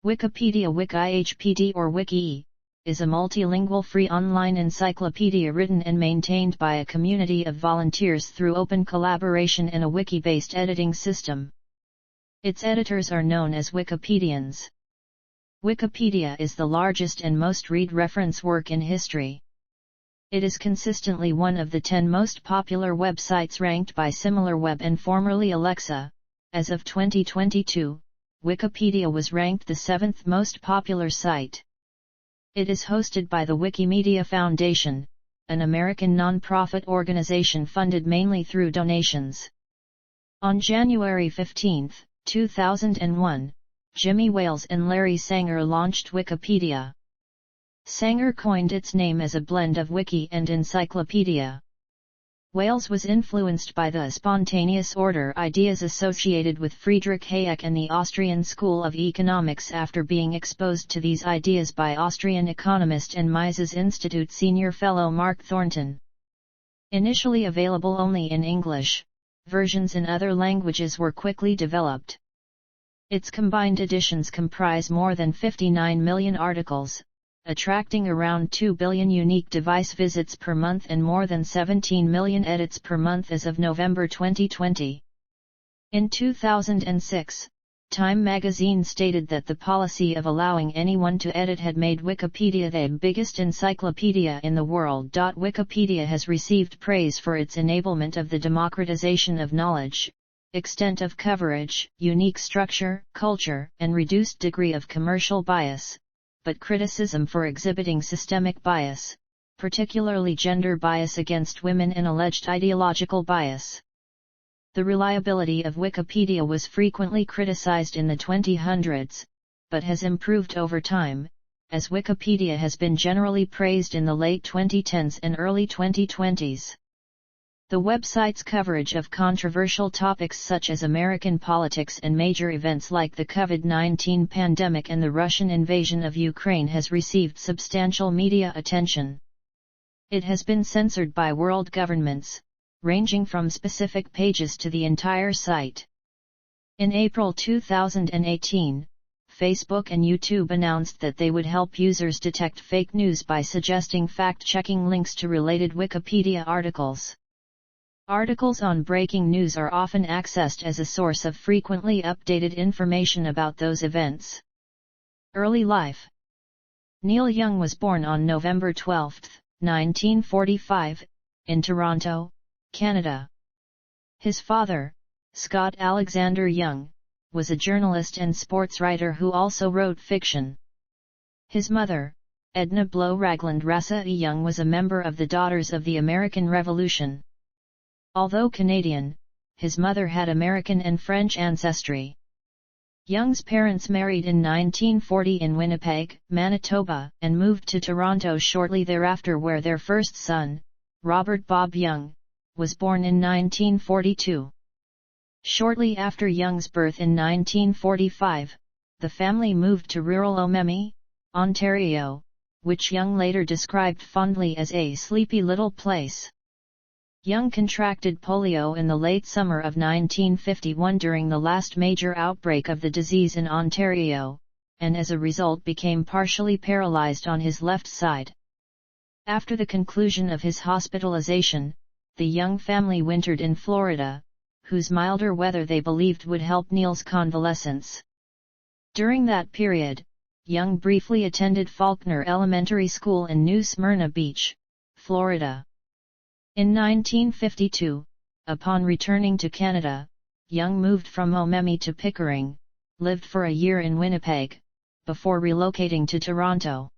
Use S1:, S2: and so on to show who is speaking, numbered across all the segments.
S1: Wikipedia wik-ih-PEE-dee-ə or wik-ih is a multilingual free online encyclopedia written and maintained by a community of volunteers through open collaboration in a wiki-based editing system. Its editors are known as Wikipedians. Wikipedia is the largest and most read reference work in history. It is consistently one of the 10 most popular websites ranked by SimilarWeb and formerly Alexa. As of 2022, Wikipedia was ranked the 7th most popular site. It is hosted by the Wikimedia Foundation, an American non-profit organization funded mainly through donations. On January 15, 2001, Jimmy Wales and Larry Sanger launched Wikipedia. Sanger coined its name as a blend of wiki and encyclopedia. Wales was influenced by the spontaneous order ideas associated with Friedrich Hayek and the Austrian School of Economics after being exposed to these ideas by Austrian economist and Mises Institute senior fellow Mark Thornton. Initially available only in English, versions in other languages were quickly developed. Its combined editions comprise more than 59 million articles, attracting around 2 billion unique device visits per month and more than 17 million edits per month as of November 2020. In 2006, Time magazine stated that the policy of allowing anyone to edit had made Wikipedia the biggest encyclopedia in the world. Wikipedia has received praise for its enablement of the democratization of knowledge, extent of coverage, unique structure, culture, and reduced degree of commercial bias, but criticism for exhibiting systemic bias, particularly gender bias against women and alleged ideological bias. The reliability of Wikipedia was frequently criticized in the 2000s, but has improved over time, as Wikipedia has been generally praised in the late 2010s and early 2020s. The website's coverage of controversial topics such as American politics and major events like the COVID-19 pandemic and the Russian invasion of Ukraine has received substantial media attention. It has been censored by world governments, ranging from specific pages to the entire site. In April 2018, Facebook and YouTube announced that they would help users detect fake news by suggesting fact-checking links to related Wikipedia articles. Articles on breaking news are often accessed as a source of frequently updated information about those events. Early life. Neil Young was born on November 12, 1945, in Toronto, Canada. His father, Scott Alexander Young, was a journalist and sports writer who also wrote fiction. His mother, Edna Blow Ragland Rasa Young, was a member of the Daughters of the American Revolution. Although Canadian, his mother had American and French ancestry. Young's parents married in 1940 in Winnipeg, Manitoba, and moved to Toronto shortly thereafter, where their first son, Robert Bob Young, was born in 1942. Shortly after Young's birth in 1945, the family moved to rural Omemee, Ontario, which Young later described fondly as a sleepy little place. Young contracted polio in the late summer of 1951 during the last major outbreak of the disease in Ontario, and as a result became partially paralyzed on his left side. After the conclusion of his hospitalization, the Young family wintered in Florida, whose milder weather they believed would help Neil's convalescence. During that period, Young briefly attended Faulkner Elementary School in New Smyrna Beach, Florida. In 1952, upon returning to Canada, Young moved from Omemee to Pickering, lived for a year in Winnipeg, before relocating to Toronto.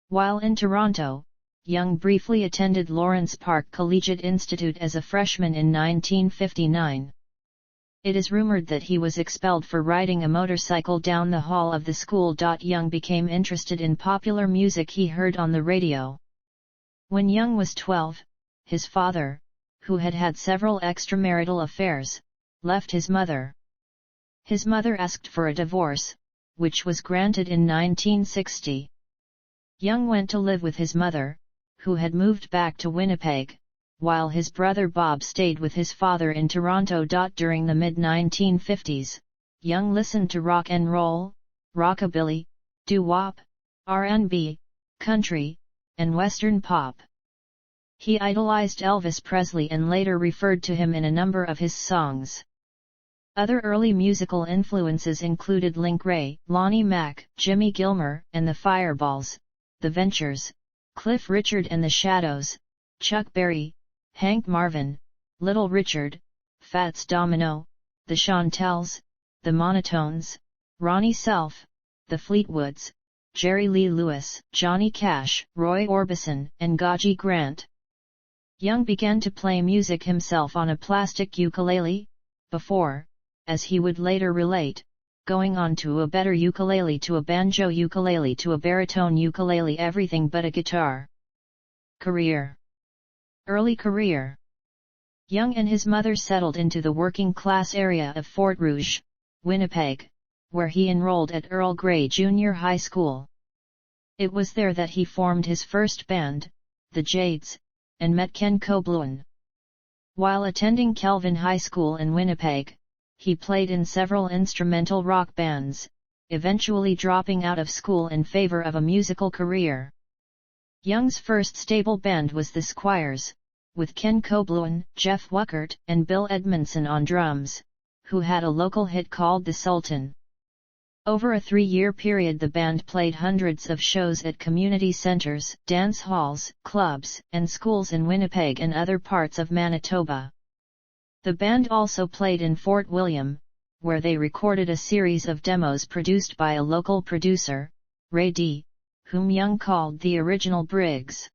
S1: While in Toronto, Young briefly attended Lawrence Park Collegiate Institute as a freshman in 1959. It is rumored that he was expelled for riding a motorcycle down the hall of the school. Young became interested in popular music he heard on the radio. When Young was 12, his father, who had had several extramarital affairs, left his mother. His mother asked for a divorce, which was granted in 1960. Young went to live with his mother, who had moved back to Winnipeg, while his brother Bob stayed with his father in Toronto. During the mid-1950s, Young listened to rock and roll, rockabilly, doo-wop, R&B, country, and western pop. He idolized Elvis Presley and later referred to him in a number of his songs. Other early musical influences included Link Wray, Lonnie Mack, Jimmy Gilmer and the Fireballs, The Ventures, Cliff Richard and the Shadows, Chuck Berry, Hank Marvin, Little Richard, Fats Domino, The Chantels, The Monotones, Ronnie Self, The Fleetwoods, Jerry Lee Lewis, Johnny Cash, Roy Orbison, and Gaji Grant. Young began to play music himself on a plastic ukulele, before, as he would later relate, going on to a better ukulele to a banjo ukulele to a baritone ukulele, everything but a guitar. Career. Early career. Young and his mother settled into the working-class area of Fort Rouge, Winnipeg, where he enrolled at Earl Grey Junior High School. It was there that he formed his first band, the Jades, and met Ken Cobluen. While attending Kelvin High School in Winnipeg, he played in several instrumental rock bands, eventually dropping out of school in favor of a musical career. Young's first stable band was the Squires, with Ken Cobluen, Jeff Wuckert, and Bill Edmondson on drums, who had a local hit called The Sultan. Over a 3-year period the band played hundreds of shows at community centers, dance halls, clubs, and schools in Winnipeg and other parts of Manitoba. The band also played in Fort William, where they recorded a series of demos produced by a local producer, Ray D., whom Young called the original Briggs.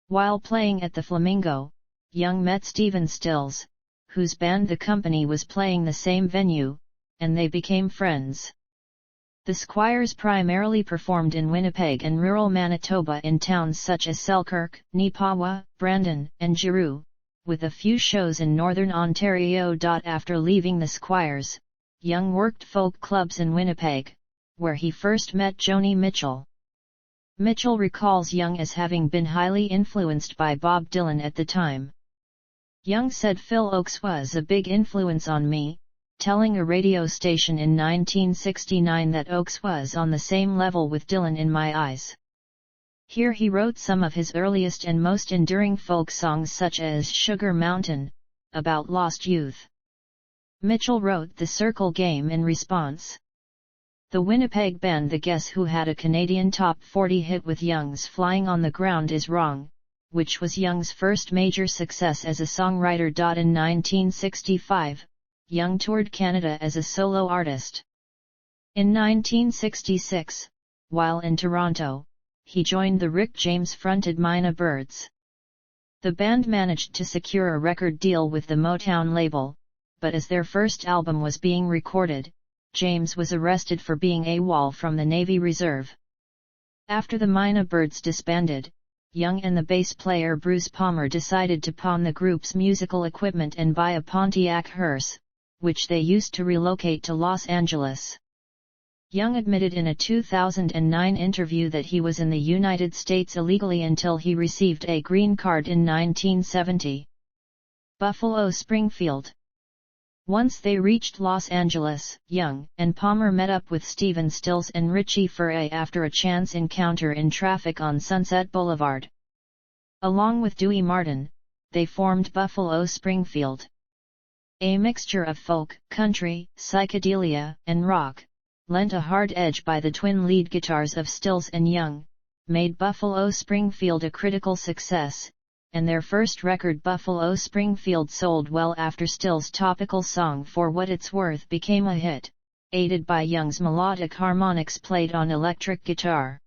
S1: While playing at the Flamingo, Young met Stephen Stills, whose band The Company was playing the same venue, and they became friends. The Squires primarily performed in Winnipeg and rural Manitoba in towns such as Selkirk, Neepawa, Brandon, and Giroux, with a few shows in northern Ontario. After leaving the Squires, Young worked folk clubs in Winnipeg, where he first met Joni Mitchell. Mitchell recalls Young as having been highly influenced by Bob Dylan at the time. Young said Phil Oakes was a big influence on me, telling a radio station in 1969 that Oakes was on the same level with Dylan in my eyes. Here he wrote some of his earliest and most enduring folk songs such as Sugar Mountain, about lost youth. Mitchell wrote The Circle Game in response. The Winnipeg band The Guess Who had a Canadian top 40 hit with Young's Flying on the Ground Is Wrong, which was Young's first major success as a songwriter. In 1965, Young toured Canada as a solo artist. In 1966, while in Toronto, he joined the Rick James-fronted Mina Birds. The band managed to secure a record deal with the Motown label, but as their first album was being recorded, James was arrested for being AWOL from the Navy Reserve. After the Mina Birds disbanded, Young and the bass player Bruce Palmer decided to pawn the group's musical equipment and buy a Pontiac hearse, which they used to relocate to Los Angeles. Young admitted in a 2009 interview that he was in the United States illegally until he received a green card in 1970. Buffalo Springfield. Once they reached Los Angeles, Young and Palmer met up with Stephen Stills and Richie Furay after a chance encounter in traffic on Sunset Boulevard. Along with Dewey Martin, they formed Buffalo Springfield. A mixture of folk, country, psychedelia, and rock, lent a hard edge by the twin lead guitars of Stills and Young, made Buffalo Springfield a critical success, and their first record Buffalo Springfield sold well after Stills' topical song For What It's Worth became a hit, aided by Young's melodic harmonics played on electric guitar.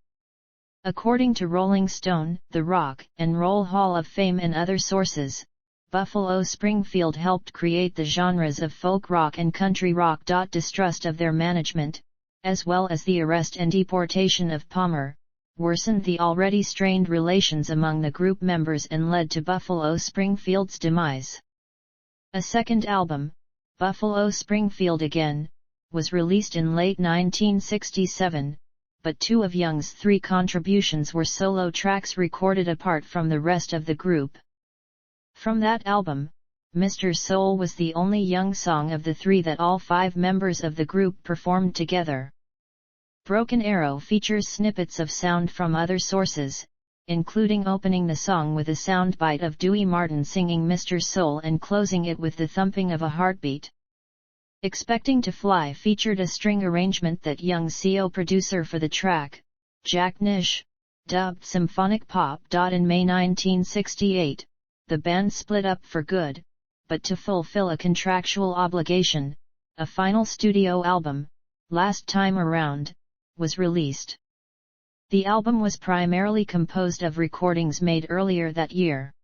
S1: According to Rolling Stone, the Rock and Roll Hall of Fame and other sources, Buffalo Springfield helped create the genres of folk rock and country rock. Distrust of their management, as well as the arrest and deportation of Palmer, worsened the already strained relations among the group members and led to Buffalo Springfield's demise. A second album, Buffalo Springfield Again, was released in late 1967, but two of Young's three contributions were solo tracks recorded apart from the rest of the group. From that album, Mr. Soul was the only Young song of the three that all five members of the group performed together. Broken Arrow features snippets of sound from other sources, including opening the song with a soundbite of Dewey Martin singing Mr. Soul and closing it with the thumping of a heartbeat. Expecting to Fly featured a string arrangement that Young's CO producer for the track, Jack Nish, dubbed symphonic pop. In May 1968, the band split up for good, but to fulfill a contractual obligation, a final studio album, Last Time Around, was released. The album was primarily composed of recordings made earlier that year.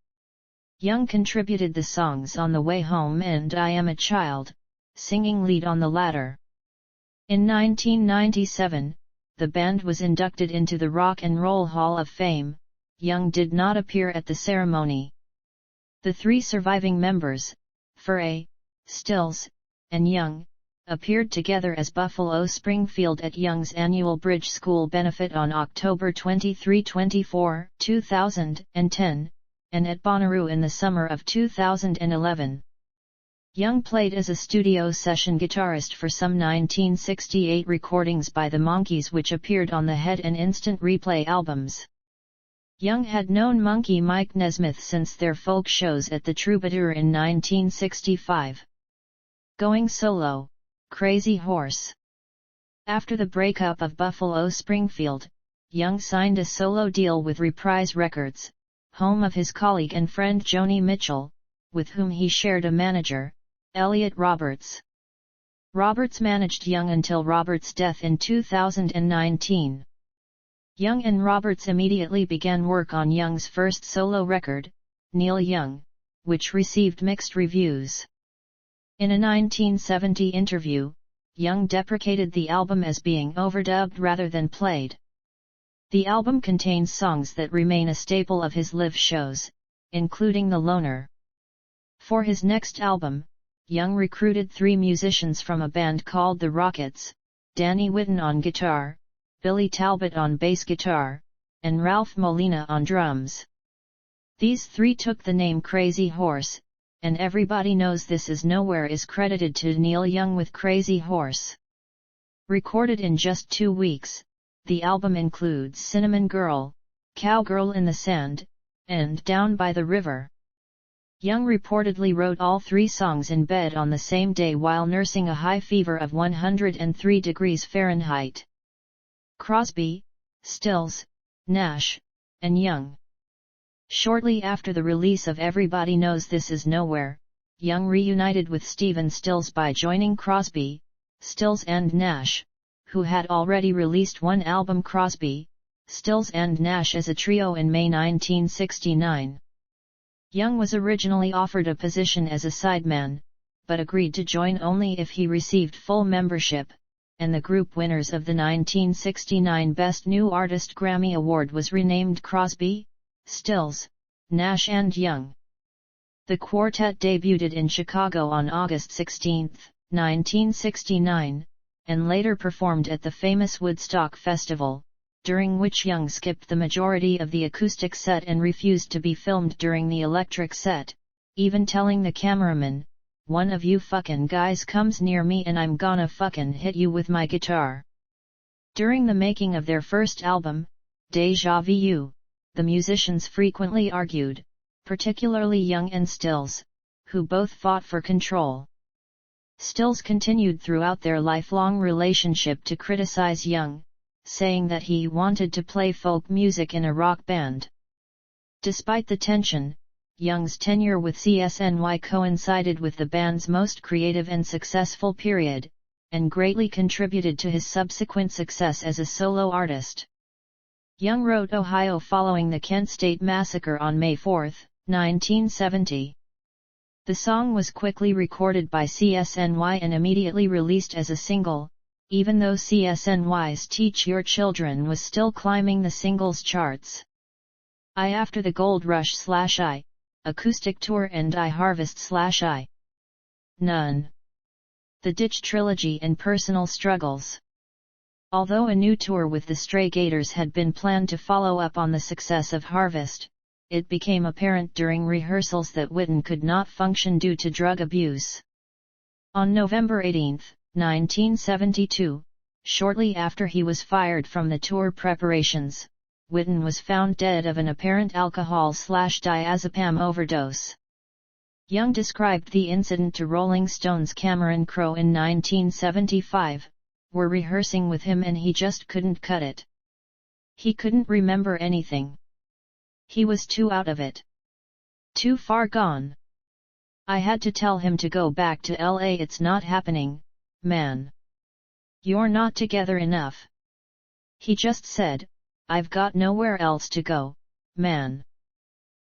S1: Young contributed the songs On the Way Home and I Am a Child, singing lead on the latter. In 1997, the band was inducted into the Rock and Roll Hall of Fame. Young did not appear at the ceremony. The three surviving members, Furey, Stills, and Young, appeared together as Buffalo Springfield at Young's annual Bridge School benefit on October 23-24, 2010, and at Bonnaroo in the summer of 2011. Young played as a studio session guitarist for some 1968 recordings by the Monkees which appeared on the Head and Instant Replay albums. Young had known Monkey Mike Nesmith since their folk shows at the Troubadour in 1965. Going solo, Crazy Horse. After the breakup of Buffalo Springfield, Young signed a solo deal with Reprise Records, home of his colleague and friend Joni Mitchell, with whom he shared a manager, Elliot Roberts. Roberts managed Young until Roberts' death in 2019. Young and Roberts immediately began work on Young's first solo record, Neil Young, which received mixed reviews. In a 1970 interview, Young deprecated the album as being overdubbed rather than played. The album contains songs that remain a staple of his live shows, including The Loner. For his next album, Young recruited three musicians from a band called The Rockets, Danny Whitten on guitar, Billy Talbot on bass guitar, and Ralph Molina on drums. These three took the name Crazy Horse, and Everybody Knows This Is Nowhere is credited to Neil Young with Crazy Horse. Recorded in just 2 weeks, the album includes Cinnamon Girl, Cowgirl in the Sand, and Down by the River. Young reportedly wrote all 3 songs in bed on the same day while nursing a high fever of 103 degrees Fahrenheit. Crosby, Stills, Nash, and Young. Shortly after the release of Everybody Knows This Is Nowhere, Young reunited with Stephen Stills by joining Crosby, Stills and Nash, who had already released one album Crosby, Stills and Nash as a trio in May 1969. Young was originally offered a position as a sideman, but agreed to join only if he received full membership, and the group winners of the 1969 Best New Artist Grammy Award was renamed Crosby, Stills, Nash and Young. The quartet debuted in Chicago on August 16, 1969, and later performed at the famous Woodstock Festival, during which Young skipped the majority of the acoustic set and refused to be filmed during the electric set, even telling the cameraman, "One of you fucking guys comes near me and I'm gonna fucking hit you with my guitar." During the making of their first album, Deja Vu, the musicians frequently argued, particularly Young and Stills, who both fought for control. Stills continued throughout their lifelong relationship to criticize Young, saying that he wanted to play folk music in a rock band. Despite the tension, Young's tenure with CSNY coincided with the band's most creative and successful period, and greatly contributed to his subsequent success as a solo artist. Young wrote Ohio following the Kent State Massacre on May 4, 1970. The song was quickly recorded by CSNY and immediately released as a single, even though CSNY's Teach Your Children was still climbing the singles charts. I After the Gold Rush/I, Acoustic Tour and I Harvest/I. None. The Ditch Trilogy and Personal Struggles. Although a new tour with the Stray Gators had been planned to follow up on the success of Harvest, it became apparent during rehearsals that Whitten could not function due to drug abuse. On November 18, 1972, Shortly after he was fired from the tour preparations, Witten was found dead of an apparent alcohol/diazepam overdose. Young described the incident to Rolling Stone's Cameron Crowe in 1975, "We're rehearsing with him and he just couldn't cut it. He couldn't remember anything. He was too out of it. Too far gone. I had to tell him to go back to LA. It's not happening, man. You're not together enough. He just said, I've got nowhere else to go, man.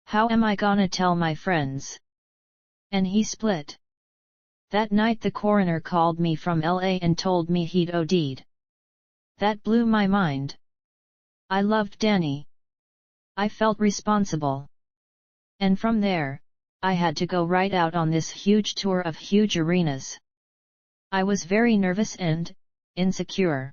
S1: How am I gonna tell my friends?" And he split. That night the coroner called me from LA and told me he'd OD'd. That blew my mind. I loved Danny. I felt responsible. And from there, I had to go right out on this huge tour of huge arenas. I was very nervous and insecure.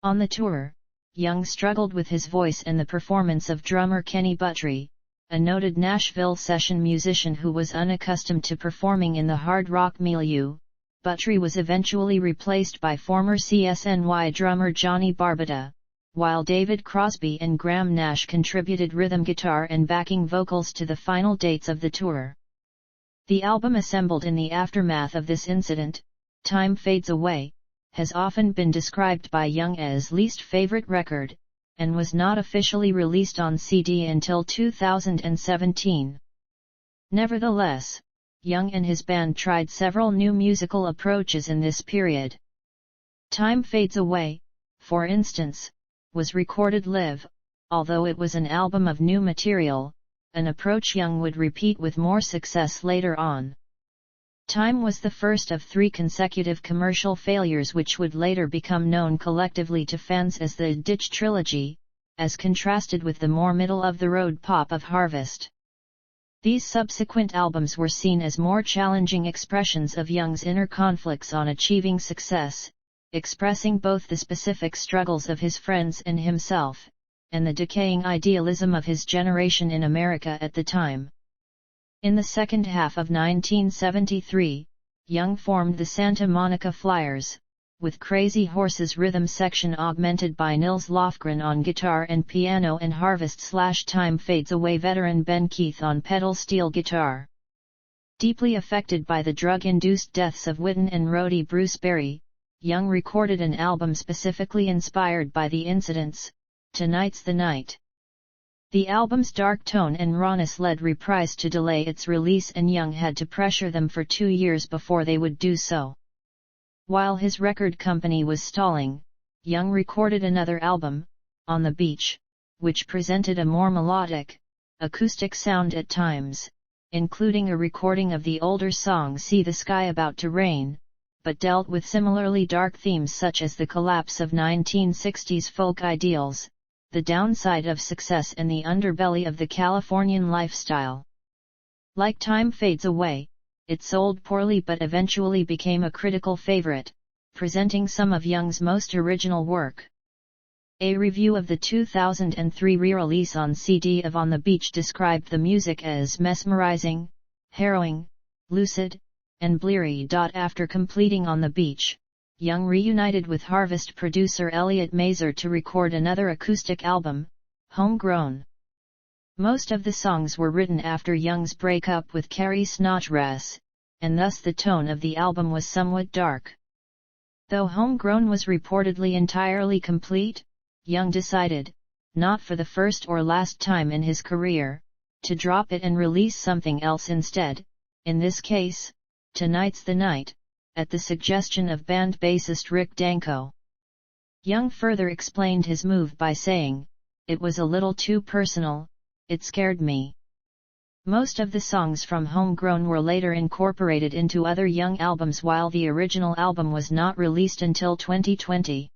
S1: On the tour, Young struggled with his voice and the performance of drummer Kenny Buttrey, a noted Nashville session musician who was unaccustomed to performing in the hard rock milieu. Buttrey was eventually replaced by former CSNY drummer Johnny Barbada, while David Crosby and Graham Nash contributed rhythm guitar and backing vocals to the final dates of the tour. The album assembled in the aftermath of this incident, Time Fades Away, has often been described by Young as least favorite record, and was not officially released on CD until 2017. Nevertheless, Young and his band tried several new musical approaches in this period. Time Fades Away, for instance, was recorded live, although it was an album of new material, an approach Young would repeat with more success later on. Time was the first of 3 consecutive commercial failures which would later become known collectively to fans as the Ditch Trilogy, as contrasted with the more middle-of-the-road pop of Harvest. These subsequent albums were seen as more challenging expressions of Young's inner conflicts on achieving success, expressing both the specific struggles of his friends and himself, and the decaying idealism of his generation in America at the time. In the second half of 1973, Young formed the Santa Monica Flyers, with Crazy Horse's rhythm section augmented by Nils Lofgren on guitar and piano and Harvest/Time Fades Away veteran Ben Keith on pedal steel guitar. Deeply affected by the drug-induced deaths of Witten and roadie Bruce Berry, Young recorded an album specifically inspired by the incidents, Tonight's the Night. The album's dark tone and rawness led Reprise to delay its release, and Young had to pressure them for 2 years before they would do so. While his record company was stalling, Young recorded another album, On the Beach, which presented a more melodic, acoustic sound at times, including a recording of the older song See the Sky About to Rain, but dealt with similarly dark themes such as the collapse of 1960s folk ideals, the downside of success and the underbelly of the Californian lifestyle. Like Time Fades Away, it sold poorly but eventually became a critical favorite, presenting some of Young's most original work. A review of the 2003 re-release on CD of On the Beach described the music as mesmerizing, harrowing, lucid, and bleary. After completing On the Beach, Young reunited with Harvest producer Elliot Mazer to record another acoustic album, Homegrown. Most of the songs were written after Young's breakup with Carrie Snodgrass, and thus the tone of the album was somewhat dark. Though Homegrown was reportedly entirely complete, Young decided, not for the first or last time in his career, to drop it and release something else instead, in this case, Tonight's the Night, at the suggestion of band bassist Rick Danko. Young further explained his move by saying, "It was a little too personal, it scared me." Most of the songs from Homegrown were later incorporated into other Young albums, while the original album was not released until 2020.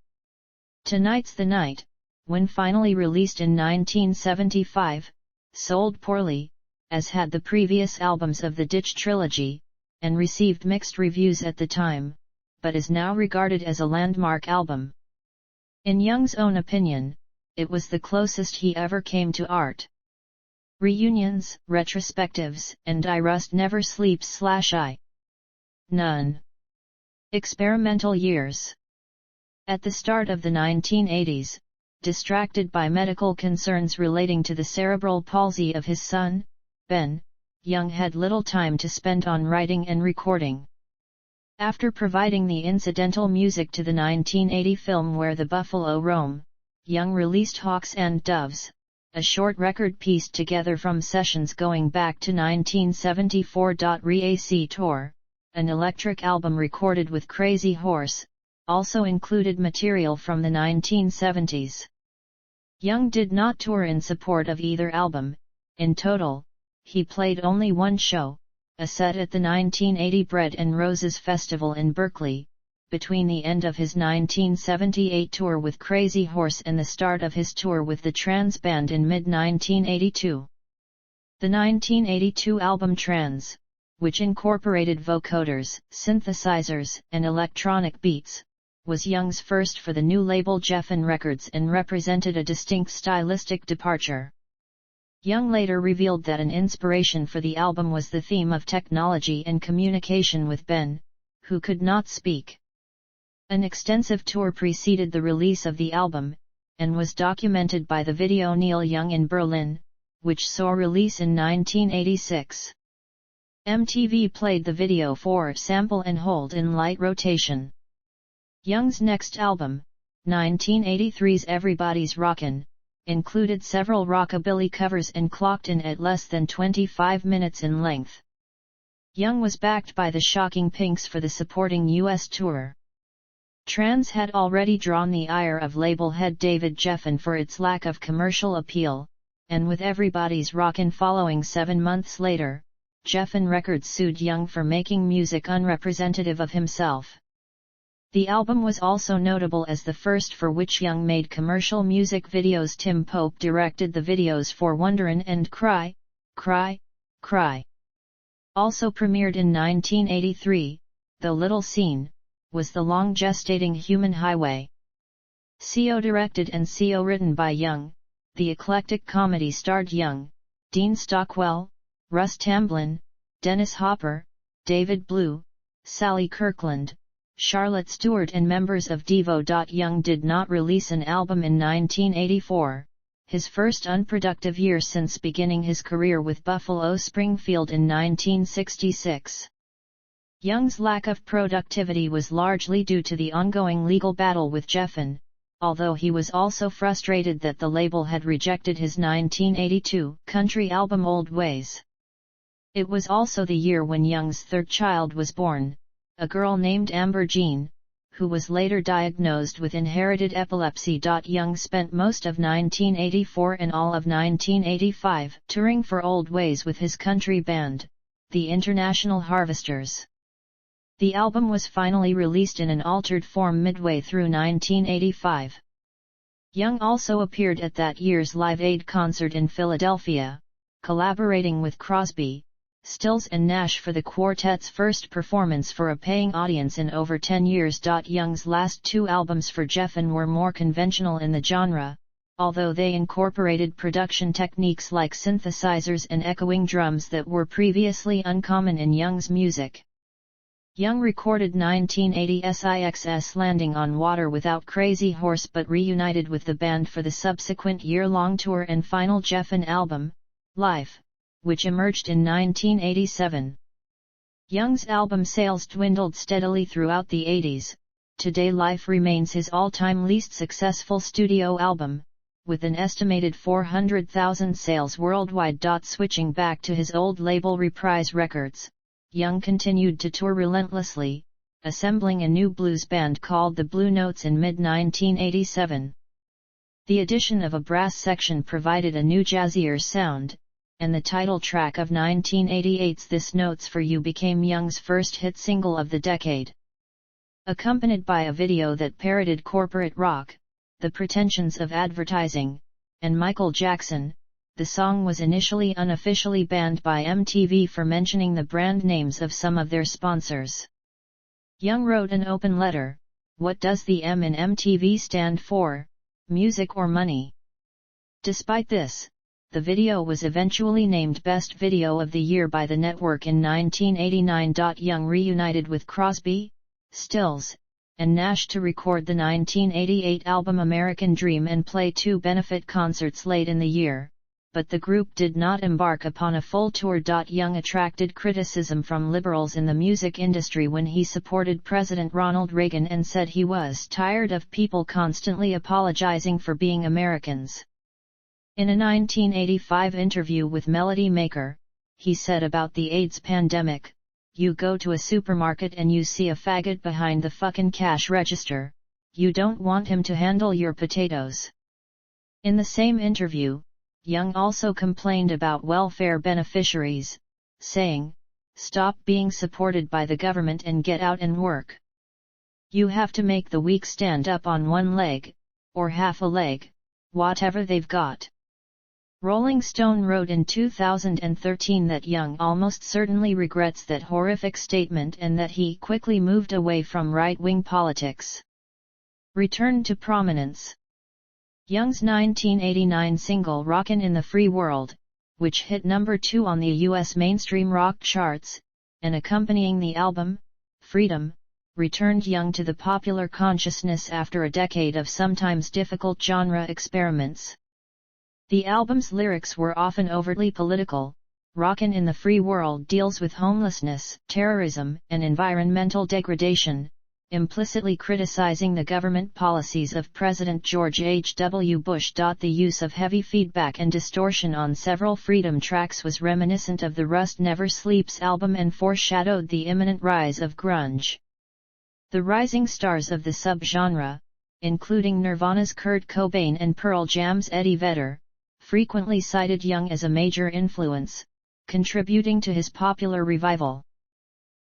S1: Tonight's the Night, when finally released in 1975, sold poorly, as had the previous albums of the Ditch Trilogy, and received mixed reviews at the time, but is now regarded as a landmark album. In Young's own opinion, it was the closest he ever came to art. Reunions, retrospectives, and I Rust Never Sleeps / I None. Experimental Years. At the start of the 1980s, distracted by medical concerns relating to the cerebral palsy of his son, Ben, Young had little time to spend on writing and recording. After providing the incidental music to the 1980 film Where the Buffalo Roam, Young released Hawks and Doves, a short record pieced together from sessions going back to 1974. Re-AC Tour, an electric album recorded with Crazy Horse, also included material from the 1970s. Young did not tour in support of either album. In total, he played only one show, a set at the 1980 Bread and Roses Festival in Berkeley, between the end of his 1978 tour with Crazy Horse and the start of his tour with the Trans Band in mid-1982. The 1982 album Trans, which incorporated vocoders, synthesizers, and electronic beats, was Young's first for the new label Geffen Records and represented a distinct stylistic departure. Young later revealed that an inspiration for the album was the theme of technology and communication with Ben, who could not speak. An extensive tour preceded the release of the album, and was documented by the video Neil Young in Berlin, which saw release in 1986. MTV played the video for Sample and Hold in light rotation. Young's next album, 1983's Everybody's Rockin', included several rockabilly covers and clocked in at less than 25 minutes in length. Young was backed by the Shocking Pinks for the supporting U.S. tour. Trans had already drawn the ire of label head David Geffen for its lack of commercial appeal, and with Everybody's Rockin' following 7 months later, Geffen Records sued Young for making music unrepresentative of himself. The album was also notable as the first for which Young made commercial music videos. Tim Pope directed the videos for Wonderin' and Cry, Cry, Cry. Also premiered in 1983, though little seen, was the long-gestating Human Highway. Co-directed and co-written by Young, the eclectic comedy starred Young, Dean Stockwell, Russ Tamblyn, Dennis Hopper, David Blue, Sally Kirkland, Charlotte Stewart and members of Devo. Young did not release an album in 1984, his first unproductive year since beginning his career with Buffalo Springfield in 1966. Young's lack of productivity was largely due to the ongoing legal battle with Geffen, although he was also frustrated that the label had rejected his 1982 country album Old Ways. It was also the year when Young's third child was born, a girl named Amber Jean, who was later diagnosed with inherited epilepsy. Young spent most of 1984 and all of 1985 touring for Old Ways with his country band, the International Harvesters. The album was finally released in an altered form midway through 1985. Young also appeared at that year's Live Aid concert in Philadelphia, collaborating with Crosby, Stills and Nash for the quartet's first performance for a paying audience in over 10 years. Young's last two albums for Geffen were more conventional in the genre, although they incorporated production techniques like synthesizers and echoing drums that were previously uncommon in Young's music. Young recorded 1980's IXS Landing on Water without Crazy Horse but reunited with the band for the subsequent year-long tour and final Geffen album, Life, which emerged in 1987. Young's album sales dwindled steadily throughout the 80s. Today Life remains his all-time least successful studio album, with an estimated 400,000 sales worldwide. Switching back to his old label Reprise Records, Young continued to tour relentlessly, assembling a new blues band called the Blue Notes in mid-1987. The addition of a brass section provided a new jazzier sound, and the title track of 1988's This Note's for You became Young's first hit single of the decade. Accompanied by a video that parodied corporate rock, the pretensions of advertising, and Michael Jackson, the song was initially unofficially banned by MTV for mentioning the brand names of some of their sponsors. Young wrote an open letter, "What does the M in MTV stand for, music or money?" Despite this, the video was eventually named Best Video of the Year by the network in 1989. Young reunited with Crosby, Stills, and Nash to record the 1988 album American Dream and play 2 benefit concerts late in the year, but the group did not embark upon a full tour. Young attracted criticism from liberals in the music industry when he supported President Ronald Reagan and said he was tired of people constantly apologizing for being Americans. In a 1985 interview with Melody Maker, he said about the AIDS pandemic, "You go to a supermarket and you see a faggot behind the fucking cash register, you don't want him to handle your potatoes." In the same interview, Young also complained about welfare beneficiaries, saying, "Stop being supported by the government and get out and work. You have to make the weak stand up on one leg, or half a leg, whatever they've got." Rolling Stone wrote in 2013 that Young almost certainly regrets that horrific statement and that he quickly moved away from right-wing politics. Return to prominence. Young's 1989 single "Rockin' in the Free World," which hit number 2 on the U.S. mainstream rock charts, and accompanying the album, "Freedom," returned Young to the popular consciousness after a decade of sometimes difficult genre experiments. The album's lyrics were often overtly political. "Rockin' in the Free World" deals with homelessness, terrorism, and environmental degradation, implicitly criticizing the government policies of President George H.W. Bush. The use of heavy feedback and distortion on several Freedom tracks was reminiscent of the Rust Never Sleeps album and foreshadowed the imminent rise of grunge. The rising stars of the subgenre, including Nirvana's Kurt Cobain and Pearl Jam's Eddie Vedder, frequently cited Young as a major influence, contributing to his popular revival.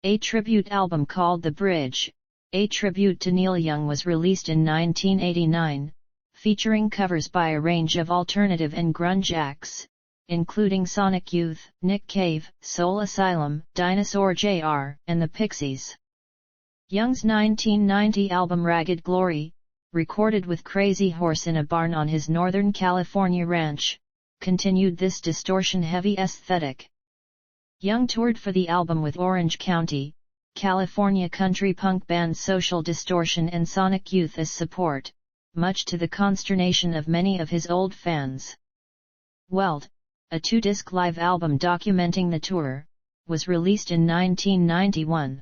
S1: A tribute album called The Bridge, a tribute to Neil Young, was released in 1989, featuring covers by a range of alternative and grunge acts, including Sonic Youth, Nick Cave, Soul Asylum, Dinosaur Jr., and the Pixies. Young's 1990 album Ragged Glory, recorded with Crazy Horse in a barn on his Northern California ranch, continued this distortion-heavy aesthetic. Young toured for the album with Orange County, California country punk band Social Distortion and Sonic Youth as support, much to the consternation of many of his old fans. Weld, a 2-disc live album documenting the tour, was released in 1991.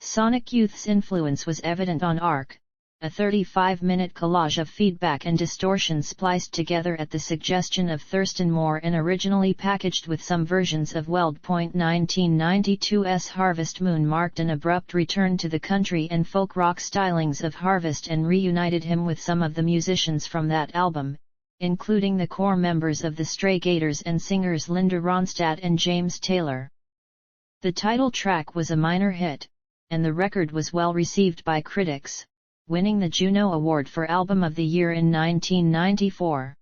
S1: Sonic Youth's influence was evident on Arc, a 35-minute collage of feedback and distortion spliced together at the suggestion of Thurston Moore and originally packaged with some versions of Weld. 1992's Harvest Moon marked an abrupt return to the country and folk rock stylings of Harvest and reunited him with some of the musicians from that album, including the core members of the Stray Gators and singers Linda Ronstadt and James Taylor. The title track was a minor hit, and the record was well received by critics, winning the Juno Award for Album of the Year in 1994.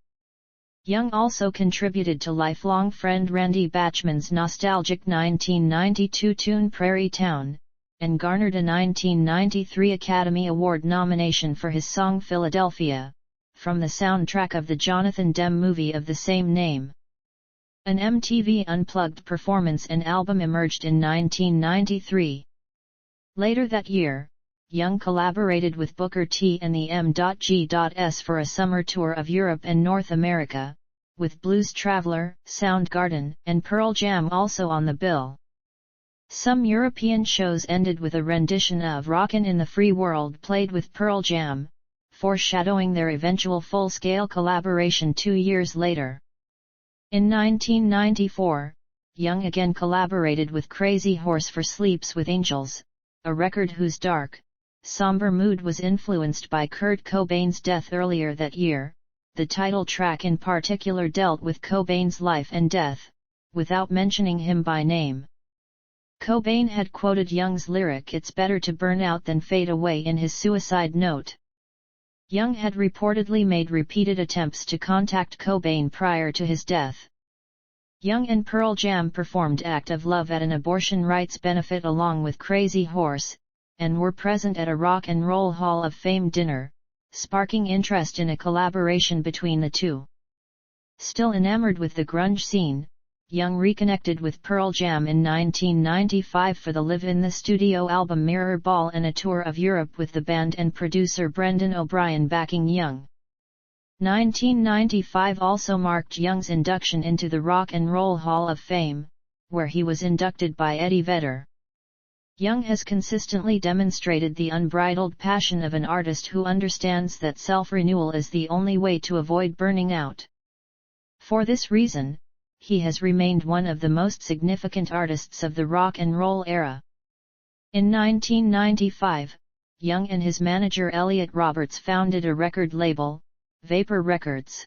S1: Young also contributed to lifelong friend Randy Bachman's nostalgic 1992 tune Prairie Town, and garnered a 1993 Academy Award nomination for his song Philadelphia, from the soundtrack of the Jonathan Demme movie of the same name. An MTV Unplugged performance and album emerged in 1993. Later that year, Young collaborated with Booker T and the M.G.S for a summer tour of Europe and North America, with Blues Traveler, Soundgarden, and Pearl Jam also on the bill. Some European shows ended with a rendition of Rockin' in the Free World played with Pearl Jam, foreshadowing their eventual full-scale collaboration 2 years later. In 1994, Young again collaborated with Crazy Horse for Sleeps with Angels, a record whose dark, somber mood was influenced by Kurt Cobain's death earlier that year. The title track in particular dealt with Cobain's life and death, without mentioning him by name. Cobain had quoted Young's lyric "It's better to burn out than fade away" in his suicide note. Young had reportedly made repeated attempts to contact Cobain prior to his death. Young and Pearl Jam performed Act of Love at an abortion rights benefit along with Crazy Horse, and were present at a Rock and Roll Hall of Fame dinner, sparking interest in a collaboration between the two. Still enamored with the grunge scene, Young reconnected with Pearl Jam in 1995 for the Live in the Studio album Mirror Ball and a tour of Europe with the band and producer Brendan O'Brien backing Young. 1995 also marked Young's induction into the Rock and Roll Hall of Fame, where he was inducted by Eddie Vedder. Young has consistently demonstrated the unbridled passion of an artist who understands that self-renewal is the only way to avoid burning out. For this reason, he has remained one of the most significant artists of the rock and roll era. In 1995, Young and his manager Elliot Roberts founded a record label, Vapor Records.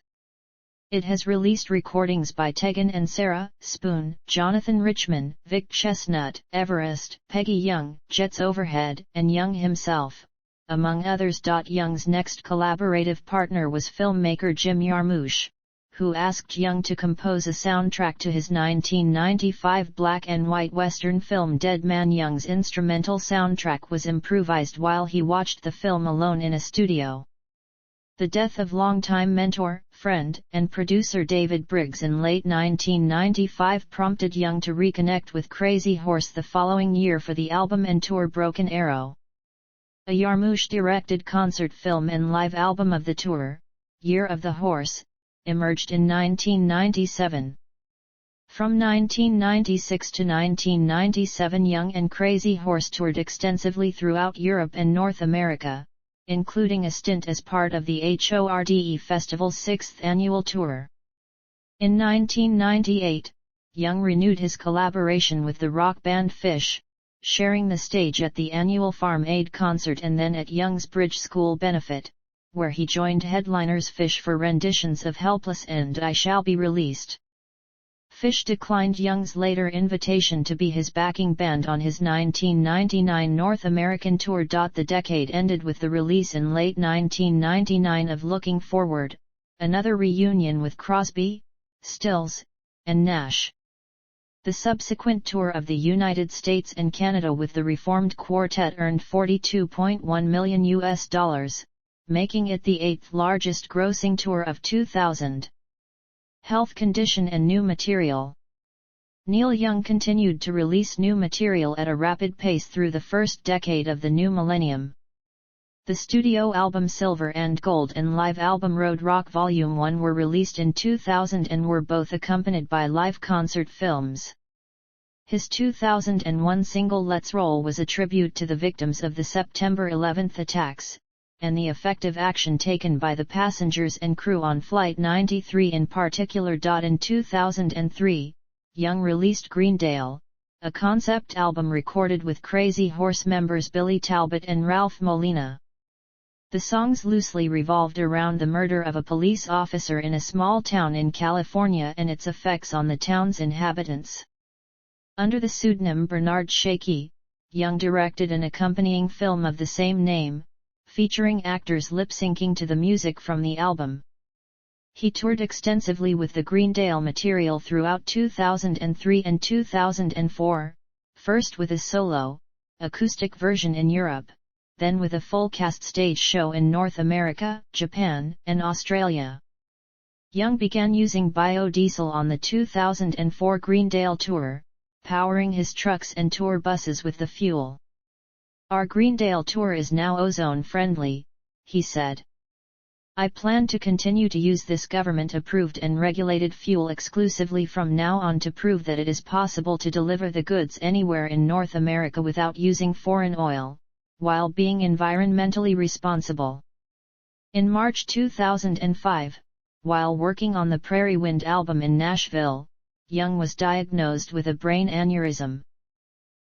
S1: It has released recordings by Tegan and Sara, Spoon, Jonathan Richman, Vic Chestnut, Everest, Peggy Young, Jets Overhead, and Young himself, among others. Young's next collaborative partner was filmmaker Jim Jarmusch, who asked Young to compose a soundtrack to his 1995 black and white Western film Dead Man. Young's instrumental soundtrack was improvised while he watched the film alone in a studio. The death of longtime mentor, friend, and producer David Briggs in late 1995 prompted Young to reconnect with Crazy Horse the following year for the album and tour Broken Arrow. A Jarmusch-directed concert film and live album of the tour, Year of the Horse, emerged in 1997. From 1996 to 1997, Young and Crazy Horse toured extensively throughout Europe and North America, including a stint as part of the HORDE Festival's 6th annual tour. In 1998, Young renewed his collaboration with the rock band Phish, sharing the stage at the annual Farm Aid concert and then at Young's Bridge School benefit, where he joined headliners Phish for renditions of Helpless and I Shall Be Released. Phish declined Young's later invitation to be his backing band on his 1999 North American tour. The decade ended with the release in late 1999 of Looking Forward, another reunion with Crosby, Stills, and Nash. The subsequent tour of the United States and Canada with the reformed quartet earned $42.1 million, making it the 8th largest grossing tour of 2000. Health condition and new material. Neil Young continued to release new material at a rapid pace through the first decade of the new millennium. The studio album Silver and Gold and live album Road Rock Volume 1 were released in 2000 and were both accompanied by live concert films. His 2001 single Let's Roll was a tribute to the victims of the September 11th attacks, and the effective action taken by the passengers and crew on Flight 93 in particular. In 2003, Young released Greendale, a concept album recorded with Crazy Horse members Billy Talbot and Ralph Molina. The songs loosely revolved around the murder of a police officer in a small town in California and its effects on the town's inhabitants. Under the pseudonym Bernard Shaky, Young directed an accompanying film of the same name, featuring actors lip-syncing to the music from the album. He toured extensively with the Greendale material throughout 2003 and 2004, first with a solo, acoustic version in Europe, then with a full-cast stage show in North America, Japan, and Australia. Young began using biodiesel on the 2004 Greendale tour, powering his trucks and tour buses with the fuel. Our Greendale tour is now ozone-friendly, he said. I plan to continue to use this government-approved and regulated fuel exclusively from now on to prove that it is possible to deliver the goods anywhere in North America without using foreign oil, while being environmentally responsible. In March 2005, while working on the Prairie Wind album in Nashville, Young was diagnosed with a brain aneurysm.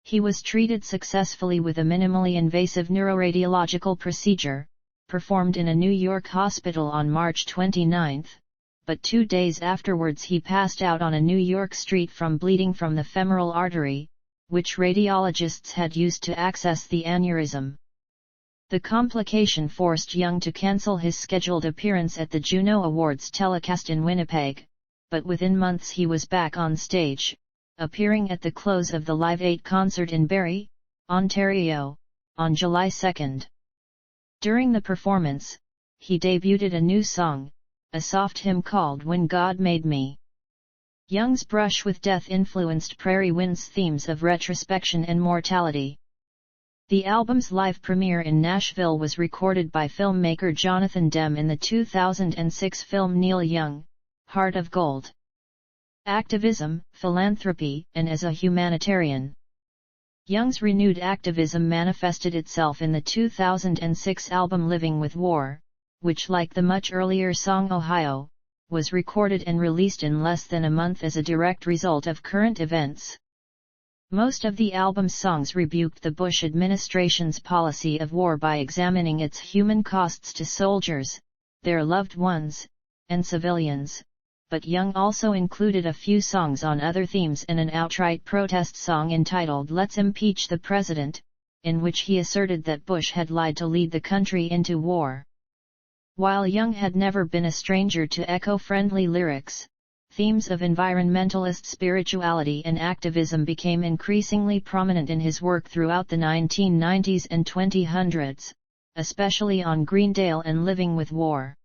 S1: He was treated successfully with a minimally invasive neuroradiological procedure, performed in a New York hospital on March 29, but 2 days afterwards he passed out on a New York street from bleeding from the femoral artery, which radiologists had used to access the aneurysm. The complication forced Young to cancel his scheduled appearance at the Juno Awards telecast in Winnipeg, but within months he was back on stage, appearing at the close of the Live 8 concert in Barrie, Ontario, on July 2. During the performance, he debuted a new song, a soft hymn called When God Made Me. Young's brush with death influenced Prairie Wind's themes of retrospection and mortality. The album's live premiere in Nashville was recorded by filmmaker Jonathan Demme in the 2006 film Neil Young, Heart of Gold. Activism, philanthropy, and as a humanitarian. Young's renewed activism manifested itself in the 2006 album Living with War, which, like the much earlier song Ohio, was recorded and released in less than a month as a direct result of current events. Most of the album's songs rebuked the Bush administration's policy of war by examining its human costs to soldiers, their loved ones, and civilians, but Young also included a few songs on other themes and an outright protest song entitled Let's Impeach the President, in which he asserted that Bush had lied to lead the country into war. While Young had never been a stranger to eco-friendly lyrics, themes of environmentalist spirituality and activism became increasingly prominent in his work throughout the 1990s and 2000s, especially on Greendale and Living with War.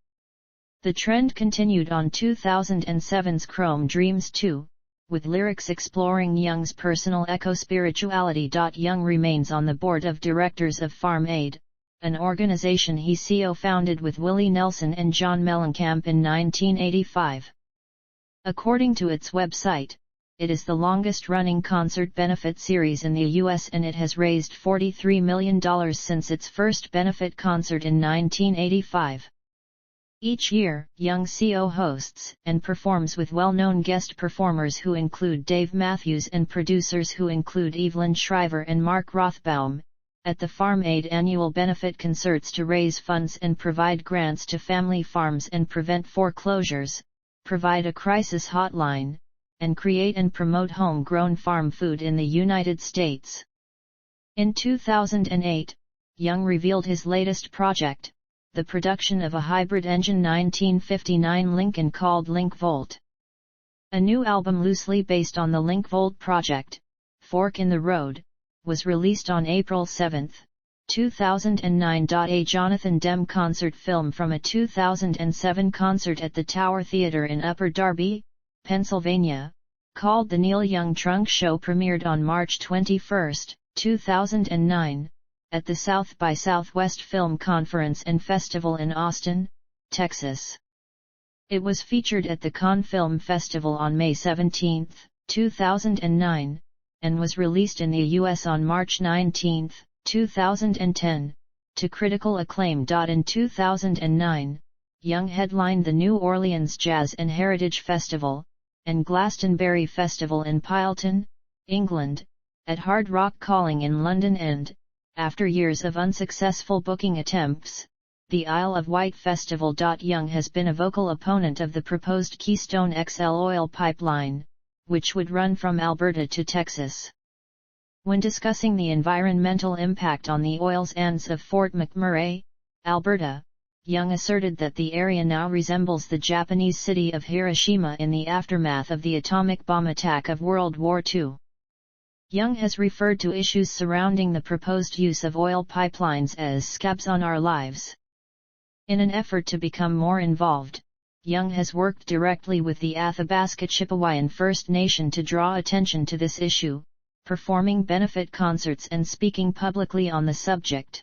S1: The trend continued on 2007's Chrome Dreams 2, with lyrics exploring Young's personal eco-spirituality. Young remains on the board of directors of Farm Aid, an organization he co-founded with Willie Nelson and John Mellencamp in 1985. According to its website, it is the longest-running concert benefit series in the U.S. and it has raised $43 million since its first benefit concert in 1985. Each year, Young hosts and performs with well-known guest performers who include Dave Matthews and producers who include Evelyn Shriver and Mark Rothbaum, at the Farm Aid annual benefit concerts to raise funds and provide grants to family farms and prevent foreclosures, provide a crisis hotline, and create and promote home-grown farm food in the United States. In 2008, Young revealed his latest project, the production of a hybrid-engine 1959 Lincoln called Link Volt. A new album loosely based on the Link Volt project, Fork in the Road, was released on April 7, 2009. A Jonathan Demme concert film from a 2007 concert at the Tower Theatre in Upper Darby, Pennsylvania, called The Neil Young Trunk Show premiered on March 21, 2009, at the South by Southwest Film Conference and Festival in Austin, Texas. It was featured at the Cannes Film Festival on May 17, 2009, and was released in the U.S. on March 19, 2010, to critical acclaim. In 2009, Young headlined the New Orleans Jazz and Heritage Festival, and Glastonbury Festival in Pilton, England, at Hard Rock Calling in London and, after years of unsuccessful booking attempts, the Isle of Wight Festival. Young has been a vocal opponent of the proposed Keystone XL oil pipeline, which would run from Alberta to Texas. When discussing the environmental impact on the oil sands of Fort McMurray, Alberta, Young asserted that the area now resembles the Japanese city of Hiroshima in the aftermath of the atomic bomb attack of World War II. Young has referred to issues surrounding the proposed use of oil pipelines as scabs on our lives. In an effort to become more involved, Young has worked directly with the Athabasca Chippewayan First Nation to draw attention to this issue, performing benefit concerts and speaking publicly on the subject.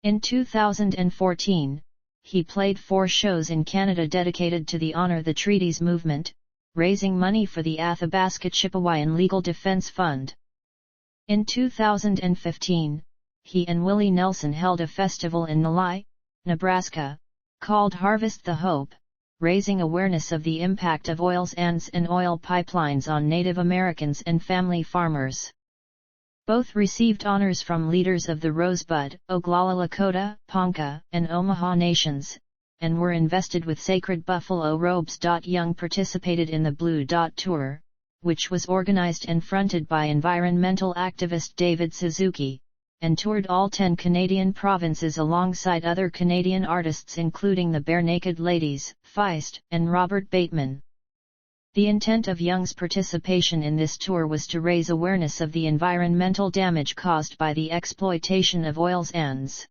S1: In 2014, he played 4 shows in Canada dedicated to the Honor the Treaties movement, raising money for the Athabasca Chippewayan Legal Defense Fund. In 2015, he and Willie Nelson held a festival in Neligh, Nebraska, called Harvest the Hope, raising awareness of the impact of oil sands and oil pipelines on Native Americans and family farmers. Both received honors from leaders of the Rosebud, Oglala Lakota, Ponca, and Omaha nations, and were invested with sacred buffalo robes. Young participated in the Blue Dot Tour, which was organized and fronted by environmental activist David Suzuki, and toured all 10 Canadian provinces alongside other Canadian artists including the Barenaked Ladies, Feist, and Robert Bateman. The intent of Young's participation in this tour was to raise awareness of the environmental damage caused by the exploitation of oil sands.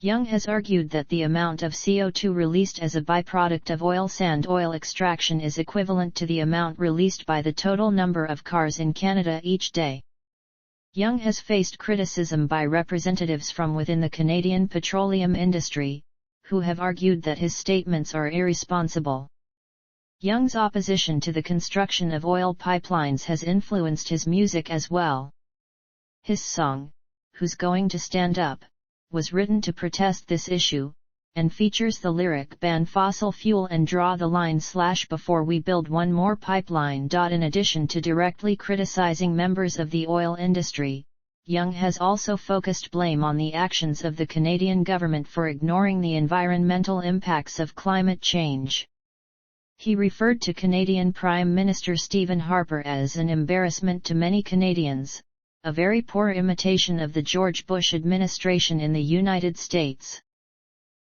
S1: Young has argued that the amount of CO2 released as a byproduct of oil sand oil extraction is equivalent to the amount released by the total number of cars in Canada each day. Young has faced criticism by representatives from within the Canadian petroleum industry, who have argued that his statements are irresponsible. Young's opposition to the construction of oil pipelines has influenced his music as well. His song, "Who's Going to Stand Up?" was written to protest this issue, and features the lyric "Ban fossil fuel and draw the line / before we build one more pipeline." In addition to directly criticizing members of the oil industry, Young has also focused blame on the actions of the Canadian government for ignoring the environmental impacts of climate change. He referred to Canadian Prime Minister Stephen Harper as an embarrassment to many Canadians, a very poor imitation of the George Bush administration in the United States.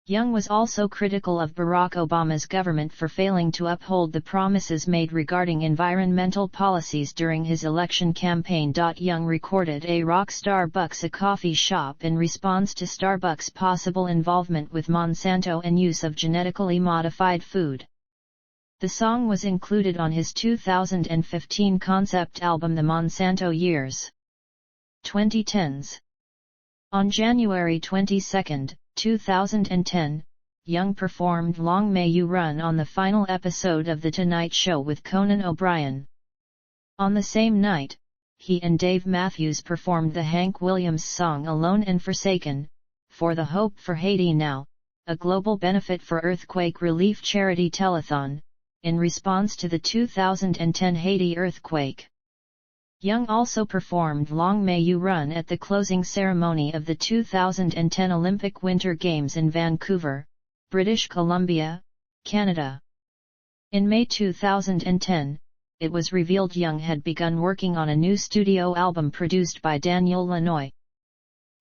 S1: Young was also critical of Barack Obama's government for failing to uphold the promises made regarding environmental policies during his election campaign. Young recorded a rock Starbucks, a coffee shop, in response to Starbucks' possible involvement with Monsanto and use of genetically modified food. The song was included on his 2015 concept album The Monsanto Years. 2010s. On January 22, 2010, Young performed Long May You Run on the final episode of The Tonight Show with Conan O'Brien. On the same night, he and Dave Matthews performed the Hank Williams song Alone and Forsaken, for the Hope for Haiti Now, a global benefit for earthquake relief charity telethon, in response to the 2010 Haiti earthquake. Young also performed Long May You Run at the closing ceremony of the 2010 Olympic Winter Games in Vancouver, British Columbia, Canada. In May 2010, it was revealed Young had begun working on a new studio album produced by Daniel Lanois.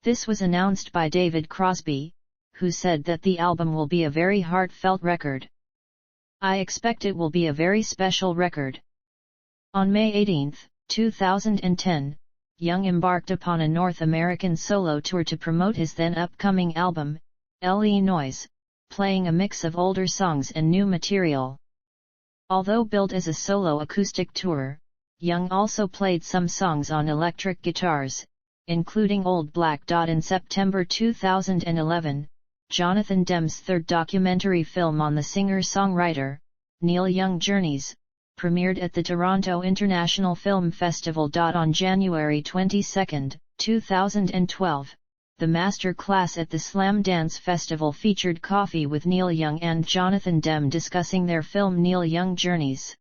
S1: This was announced by David Crosby, who said that the album will be a very heartfelt record. "I expect it will be a very special record." On May 18, 2010, Young embarked upon a North American solo tour to promote his then upcoming album, Le Noise, playing a mix of older songs and new material. Although billed as a solo acoustic tour, Young also played some songs on electric guitars, including Old Black. In September 2011, Jonathan Demme's third documentary film on the singer-songwriter, Neil Young Journeys, premiered at the Toronto International Film Festival. On January 22, 2012, the master class at the Slam Dance Festival featured Coffee with Neil Young and Jonathan Demme discussing their film Neil Young Journeys.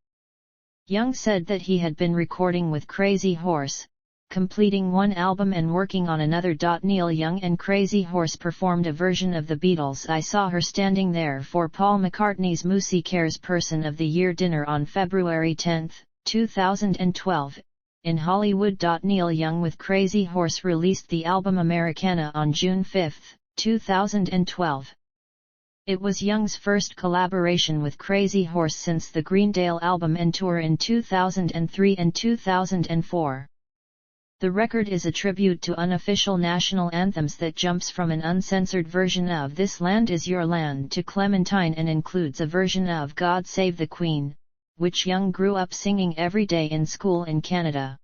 S1: Young said that he had been recording with Crazy Horse, completing one album and working on another. Neil Young and Crazy Horse performed a version of the Beatles' I Saw Her Standing There for Paul McCartney's Musicares Person of the Year dinner on February 10, 2012, in Hollywood. Neil Young with Crazy Horse released the album Americana on June 5, 2012. It was Young's first collaboration with Crazy Horse since the Greendale album and tour in 2003 and 2004. The record is a tribute to unofficial national anthems that jumps from an uncensored version of This Land Is Your Land to Clementine and includes a version of God Save the Queen, which Young grew up singing every day in school in Canada.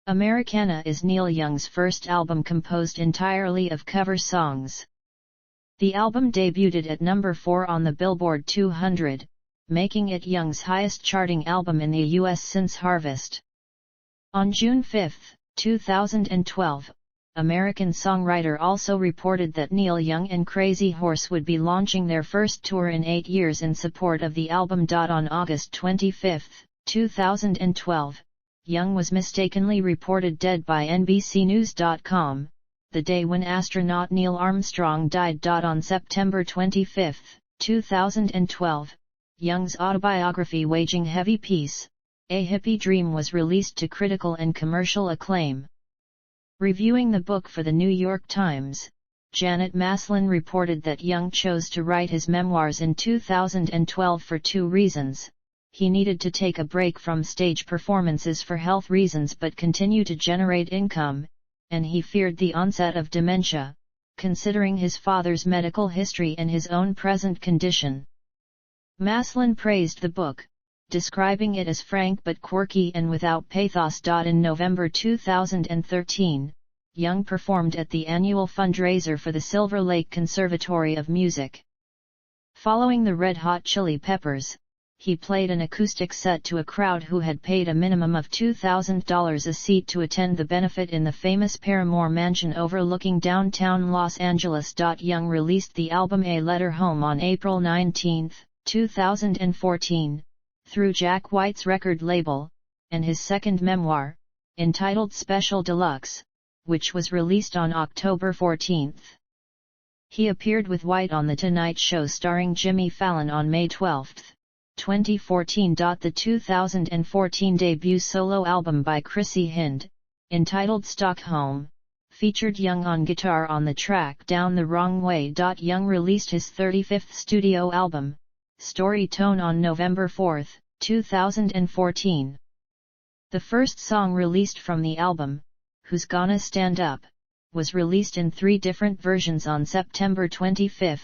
S1: Americana is Neil Young's first album composed entirely of cover songs. The album debuted at number 4 on the Billboard 200, making it Young's highest charting album in the U.S. since Harvest. On June 5, 2012, American Songwriter also reported that Neil Young and Crazy Horse would be launching their first tour in 8 years in support of the album. On August 25, 2012, Young was mistakenly reported dead by NBCNews.com, the day when astronaut Neil Armstrong died. On September 25, 2012, Young's autobiography Waging Heavy Peace, A Hippie Dream was released to critical and commercial acclaim. Reviewing the book for the New York Times, Janet Maslin reported that Young chose to write his memoirs in 2012 for 2 reasons. He needed to take a break from stage performances for health reasons but continue to generate income, and he feared the onset of dementia, considering his father's medical history and his own present condition. Maslin praised the book, describing it as frank but quirky and without pathos. In November 2013, Young performed at the annual fundraiser for the Silver Lake Conservatory of Music. Following the Red Hot Chili Peppers, he played an acoustic set to a crowd who had paid a minimum of $2,000 a seat to attend the benefit in the famous Paramore Mansion overlooking downtown Los Angeles. Young released the album A Letter Home on April 19, 2014, through Jack White's record label, and his second memoir, entitled Special Deluxe, which was released on October 14. He appeared with White on The Tonight Show starring Jimmy Fallon on May 12, 2014. The 2014 debut solo album by Chrissy Hind, entitled Stockholm, featured Young on guitar on the track Down the Wrong Way. Young released his 35th studio album, Story Tone, on November 4, 2014. The first song released from the album, Who's Gonna Stand Up, was released in 3 different versions on September 25,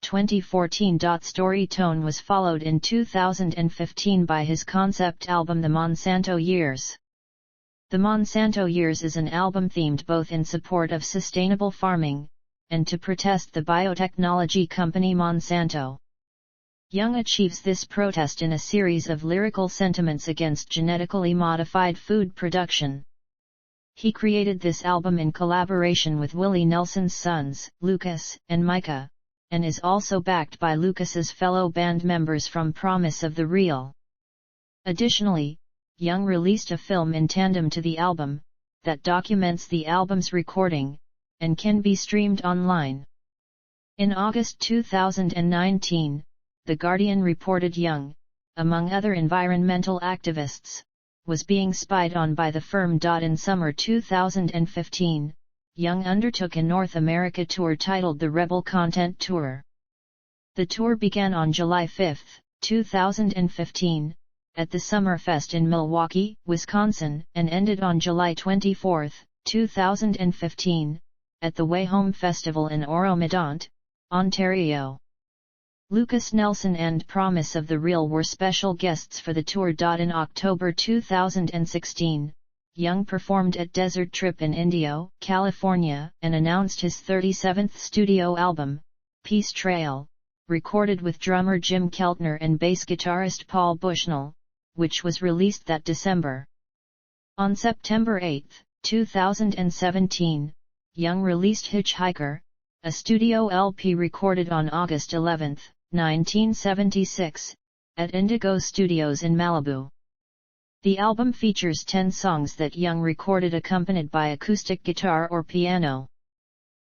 S1: 2014. Story Tone was followed in 2015 by his concept album The Monsanto Years. The Monsanto Years is an album themed both in support of sustainable farming, and to protest the biotechnology company Monsanto. Young achieves this protest in a series of lyrical sentiments against genetically modified food production. He created this album in collaboration with Willie Nelson's sons, Lucas and Micah, and is also backed by Lucas's fellow band members from Promise of the Real. Additionally, Young released a film in tandem to the album, that documents the album's recording, and can be streamed online. In August 2019, The Guardian reported Young, among other environmental activists, was being spied on by the firm. In summer 2015, Young undertook a North America tour titled the Rebel Content Tour. The tour began on July 5, 2015, at the Summerfest in Milwaukee, Wisconsin, and ended on July 24, 2015, at the Way Home Festival in Oro-Medonte, Ontario. Lucas Nelson and Promise of the Real were special guests for the tour. In October 2016, Young performed at Desert Trip in Indio, California, and announced his 37th studio album, Peace Trail, recorded with drummer Jim Keltner and bass guitarist Paul Bushnell, which was released that December. On September 8, 2017, Young released Hitchhiker, a studio LP recorded on August 11, 1976, at Indigo Studios in Malibu. The album features 10 songs that Young recorded accompanied by acoustic guitar or piano.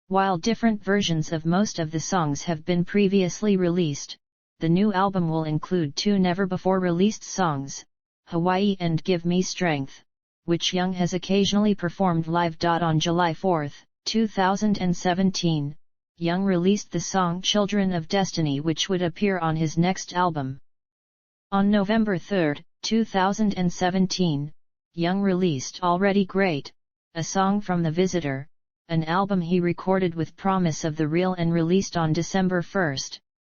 S1: While different versions of most of the songs have been previously released, the new album will include 2 never-before-released songs, Hawaii and Give Me Strength, which Young has occasionally performed live. On July 4, 2017, Young released the song Children of Destiny, which would appear on his next album. On November 3, 2017, Young released Already Great, a song from The Visitor, an album he recorded with Promise of the Real and released on December 1,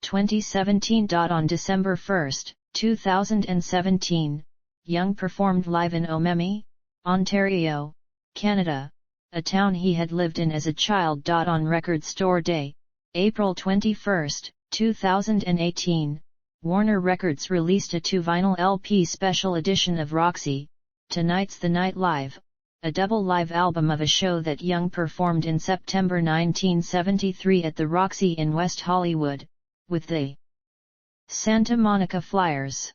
S1: 2017. On December 1, 2017, Young performed live in Omemee, Ontario, Canada, a town he had lived in as a child. On Record Store Day, April 21, 2018, Warner Records released a 2-vinyl LP special edition of Roxy, Tonight's the Night Live, a double live album of a show that Young performed in September 1973 at the Roxy in West Hollywood, with the Santa Monica Flyers.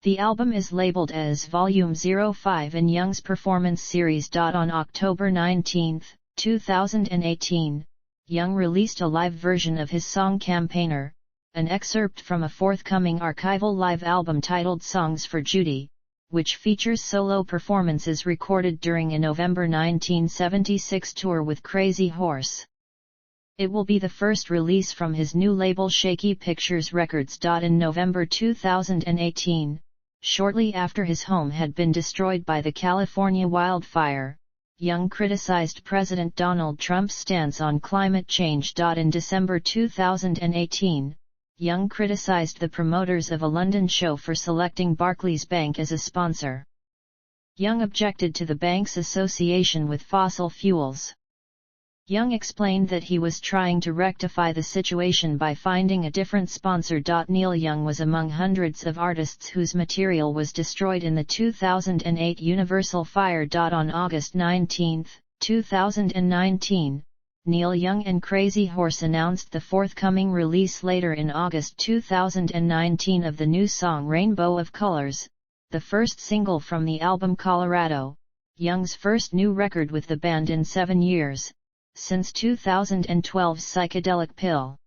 S1: The album is labeled as Volume 05 in Young's Performance Series. On October 19, 2018, Young released a live version of his song Campaigner, an excerpt from a forthcoming archival live album titled Songs for Judy, which features solo performances recorded during a November 1976 tour with Crazy Horse. It will be the first release from his new label Shaky Pictures Records. In November 2018, shortly after his home had been destroyed by the California wildfire, Young criticized President Donald Trump's stance on climate change. In December 2018, Young criticized the promoters of a London show for selecting Barclays Bank as a sponsor. Young objected to the bank's association with fossil fuels. Young explained that he was trying to rectify the situation by finding a different sponsor. Neil Young was among hundreds of artists whose material was destroyed in the 2008 Universal fire. On August 19, 2019, Neil Young and Crazy Horse announced the forthcoming release later in August 2019 of the new song Rainbow of Colors, the first single from the album Colorado, Young's first new record with the band in 7 years. Since 2012's Psychedelic Pill.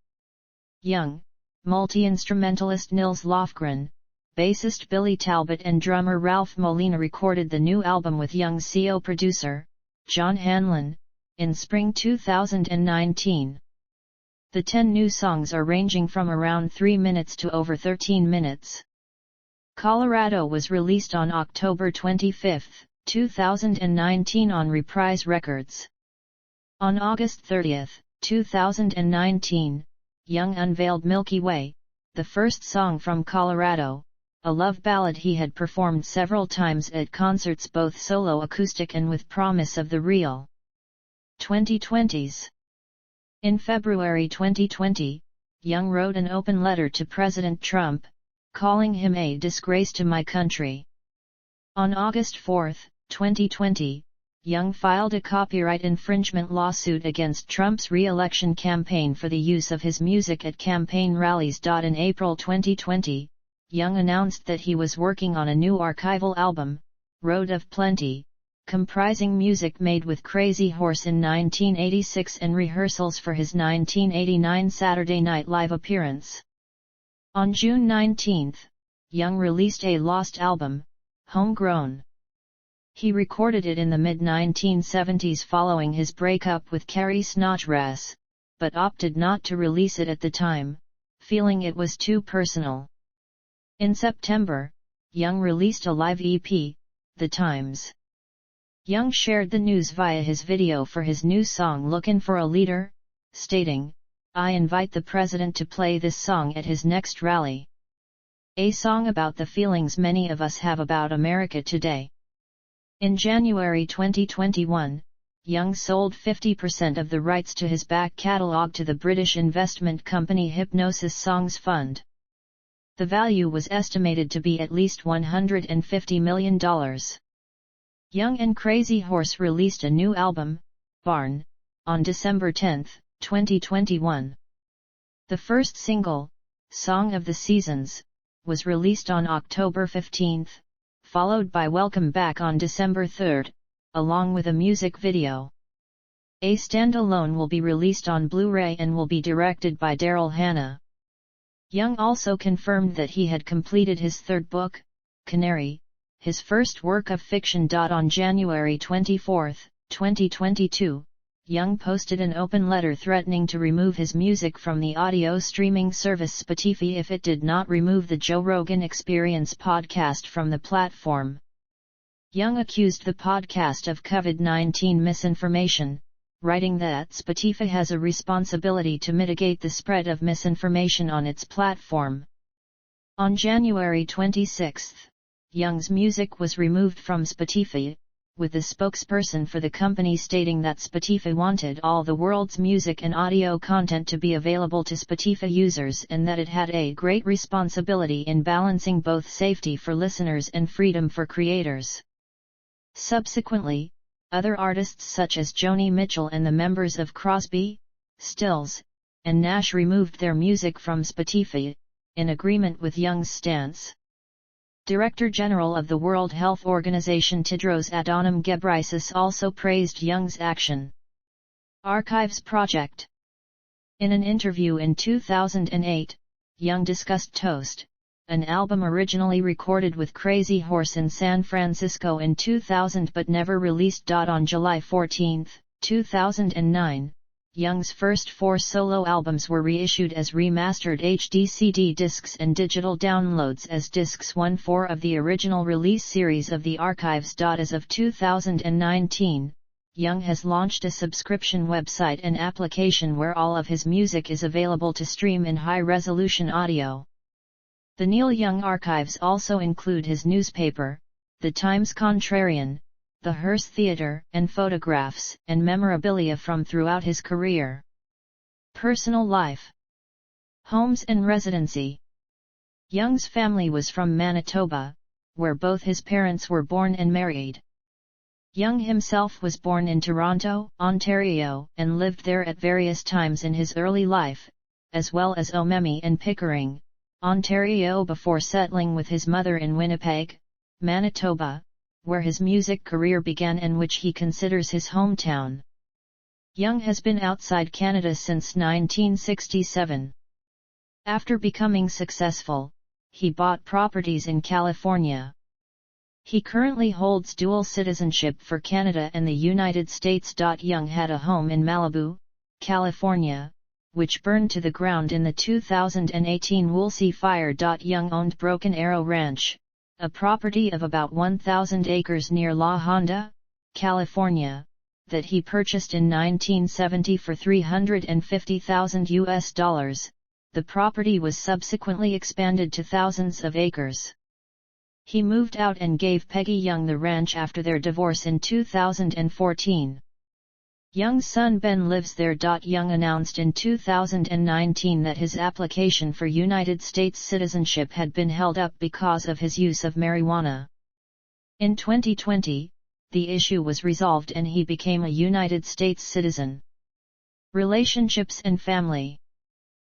S1: Young, multi-instrumentalist Nils Lofgren, bassist Billy Talbot and drummer Ralph Molina recorded the new album with Young's CO producer, John Hanlon, in spring 2019. The 10 new songs are ranging from around 3 minutes to over 13 minutes. Colorado was released on October 25, 2019 on Reprise Records. On August 30, 2019, Young unveiled Milky Way, the first song from Colorado, a love ballad he had performed several times at concerts, both solo acoustic and with promise of the real 2020s. In February 2020, Young wrote an open letter to President Trump, calling him a disgrace to my country. On August 4, 2020, Young filed a copyright infringement lawsuit against Trump's re-election campaign for the use of his music at campaign rallies. In April 2020, Young announced that he was working on a new archival album, Road of Plenty, comprising music made with Crazy Horse in 1986 and rehearsals for his 1989 Saturday Night Live appearance. On June 19, Young released a lost album, Homegrown. He recorded it in the mid-1970s following his breakup with Carrie Snodgrass, but opted not to release it at the time, feeling it was too personal. In September, Young released a live EP, The Times. Young shared the news via his video for his new song Lookin' for a Leader, stating, "I invite the president to play this song at his next rally. A song about the feelings many of us have about America today." In January 2021, Young sold 50% of the rights to his back catalogue to the British investment company Hypnosis Songs Fund. The value was estimated to be at least $150 million. Young and Crazy Horse released a new album, Barn, on December 10, 2021. The first single, Song of the Seasons, was released on October 15, followed by Welcome Back on December 3, along with a music video. A standalone will be released on Blu-ray and will be directed by Daryl Hannah. Young also confirmed that he had completed his third book, Canary, his first work of fiction. On January 24, 2022, Young posted an open letter threatening to remove his music from the audio streaming service Spotify if it did not remove the Joe Rogan Experience podcast from the platform. Young accused the podcast of COVID-19 misinformation, writing that Spotify has a responsibility to mitigate the spread of misinformation on its platform. On January 26, Young's music was removed from Spotify, with the spokesperson for the company stating that Spotify wanted all the world's music and audio content to be available to Spotify users and that it had a great responsibility in balancing both safety for listeners and freedom for creators. Subsequently, other artists such as Joni Mitchell and the members of Crosby, Stills, and Nash removed their music from Spotify, in agreement with Young's stance. Director General of the World Health Organization Tedros Adhanom Ghebreyesus also praised Young's action. Archives Project. In an interview in 2008, Young discussed Toast, an album originally recorded with Crazy Horse in San Francisco in 2000 but never released. On July 14, 2009, Young's first 4 solo albums were reissued as remastered HD CD discs and digital downloads as discs 1/4 of the original release series of the Archives. As of 2019, Young has launched a subscription website and application where all of his music is available to stream in high-resolution audio. The Neil Young archives also include his newspaper, The Times Contrarian, the Hearst Theatre, and photographs and memorabilia from throughout his career. Personal life. Homes and residency. Young's family was from Manitoba, where both his parents were born and married. Young himself was born in Toronto, Ontario, and lived there at various times in his early life, as well as Omemee and Pickering, Ontario, before settling with his mother in Winnipeg, Manitoba, where his music career began and which he considers his hometown. Young has been outside Canada since 1967. After becoming successful, he bought properties in California. He currently holds dual citizenship for Canada and the United States. Young had a home in Malibu, California, which burned to the ground in the 2018 Woolsey fire. Young owned Broken Arrow Ranch, a property of about 1,000 acres near La Honda, California, that he purchased in 1970 for $350,000. The property was subsequently expanded to thousands of acres. He moved out and gave Peggy Young the ranch after their divorce in 2014. Young's son Ben lives there. Young announced in 2019 that his application for United States citizenship had been held up because of his use of marijuana. In 2020, the issue was resolved and he became a United States citizen. Relationships and family.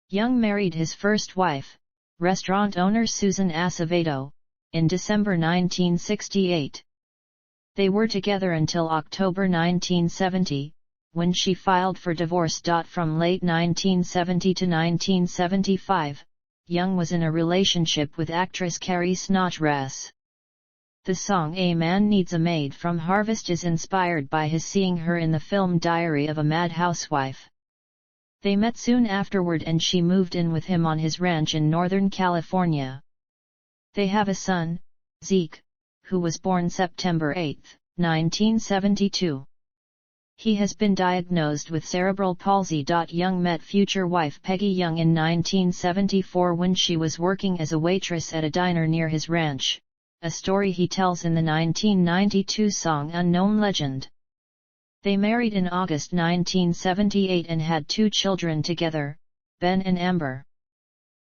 S1: Young married his first wife, restaurant owner Susan Acevedo, in December 1968. They were together until October 1970, when she filed for divorce. From late 1970 to 1975, Young was in a relationship with actress Carrie Snodgrass. The song A Man Needs a Maid from Harvest is inspired by his seeing her in the film Diary of a Mad Housewife. They met soon afterward and she moved in with him on his ranch in Northern California. They have a son, Zeke, who was born September 8, 1972. He has been diagnosed with cerebral palsy. Young met future wife Peggy Young in 1974 when she was working as a waitress at a diner near his ranch, a story he tells in the 1992 song Unknown Legend. They married in August 1978 and had 2 children together, Ben and Amber.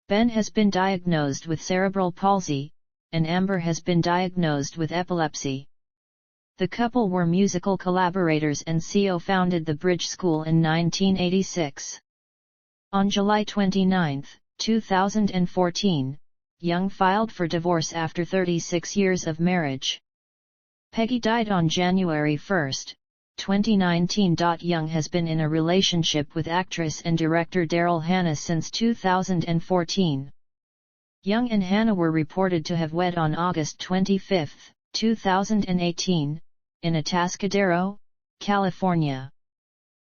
S1: Ben has been diagnosed with cerebral palsy, and Amber has been diagnosed with epilepsy. The couple were musical collaborators and co-founded the Bridge School in 1986. On July 29, 2014, Young filed for divorce after 36 years of marriage. Peggy died on January 1, 2019. Young has been in a relationship with actress and director Daryl Hannah since 2014. Young and Hannah were reported to have wed on August 25, 2018, in Atascadero, California.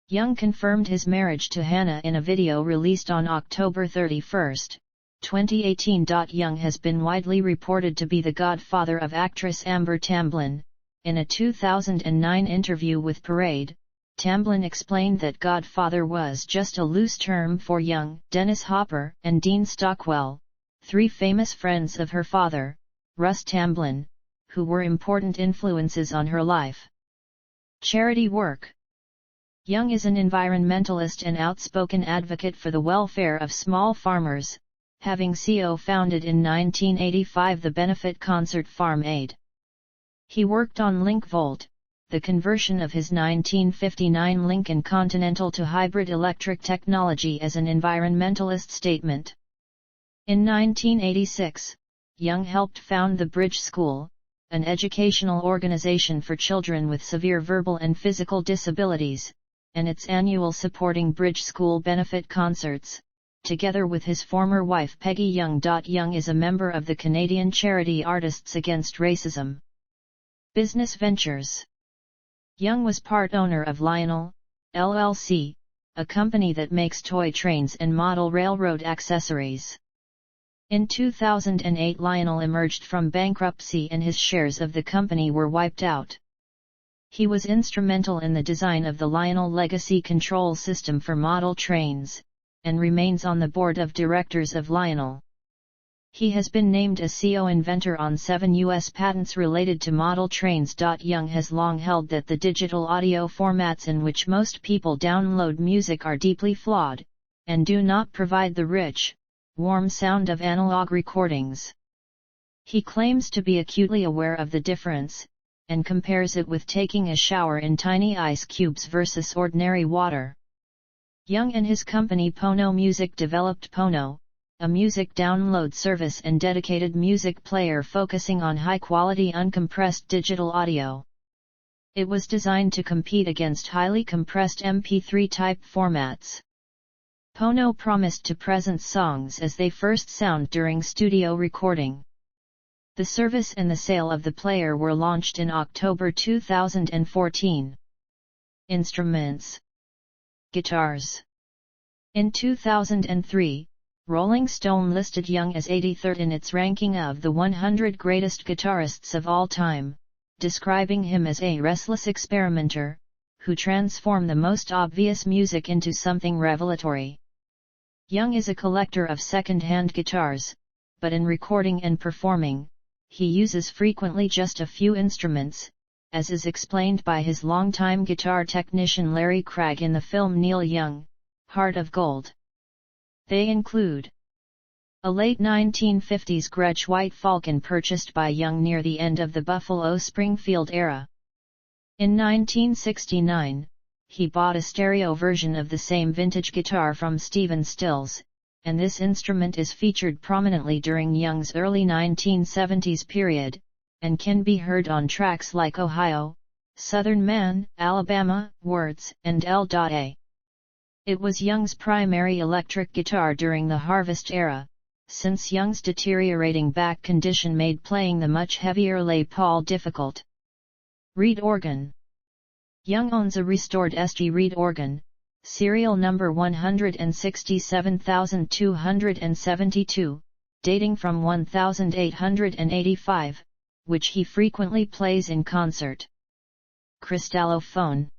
S1: Young confirmed his marriage to Hannah in a video released on October 31, 2018. Young has been widely reported to be the godfather of actress Amber Tamblyn. In a 2009 interview with Parade, Tamblyn explained that godfather was just a loose term for Young, Dennis Hopper, and Dean Stockwell, 3 famous friends of her father, Russ Tamblyn, who were important influences on her life. Charity work. Young is an environmentalist and outspoken advocate for the welfare of small farmers, having co-founded in 1985 the benefit concert Farm Aid. He worked on Link Volt, the conversion of his 1959 Lincoln Continental to hybrid electric technology as an environmentalist statement. In 1986, Young helped found the Bridge School, an educational organization for children with severe verbal and physical disabilities, and its annual Supporting Bridge School benefit concerts, together with his former wife Peggy Young. Young is a member of the Canadian charity Artists Against Racism. Business ventures. Young was part owner of Lionel, LLC, a company that makes toy trains and model railroad accessories. In 2008 Lionel emerged from bankruptcy and his shares of the company were wiped out. He was instrumental in the design of the Lionel Legacy control system for model trains, and remains on the board of directors of Lionel. He has been named a co-inventor on 7 U.S. patents related to model trains. Young has long held that the digital audio formats in which most people download music are deeply flawed, and do not provide the rich, warm sound of analog recordings. He claims to be acutely aware of the difference, and compares it with taking a shower in tiny ice cubes versus ordinary water. Young and his company Pono Music developed Pono, a music download service and dedicated music player focusing on high-quality uncompressed digital audio. It was designed to compete against highly compressed MP3 type formats. Pono promised to present songs as they first sound during studio recording. The service and the sale of the player were launched in October 2014. Instruments. Guitars. In 2003, Rolling Stone listed Young as 83rd in its ranking of the 100 greatest guitarists of all time, describing him as a restless experimenter, who transformed the most obvious music into something revelatory. Young is a collector of second-hand guitars, but in recording and performing, he uses frequently just a few instruments, as is explained by his longtime guitar technician Larry Craig in the film Neil Young, Heart of Gold. They include a late 1950s Gretsch White Falcon purchased by Young near the end of the Buffalo Springfield era. In 1969, he bought a stereo version of the same vintage guitar from Stephen Stills, and this instrument is featured prominently during Young's early 1970s period, and can be heard on tracks like Ohio, Southern Man, Alabama, Words, and L.A. It was Young's primary electric guitar during the Harvest era, since Young's deteriorating back condition made playing the much heavier Les Paul difficult. Reed organ. Young owns a restored SG Reed organ, serial number 167272, dating from 1885, which he frequently plays in concert. Cristallophone.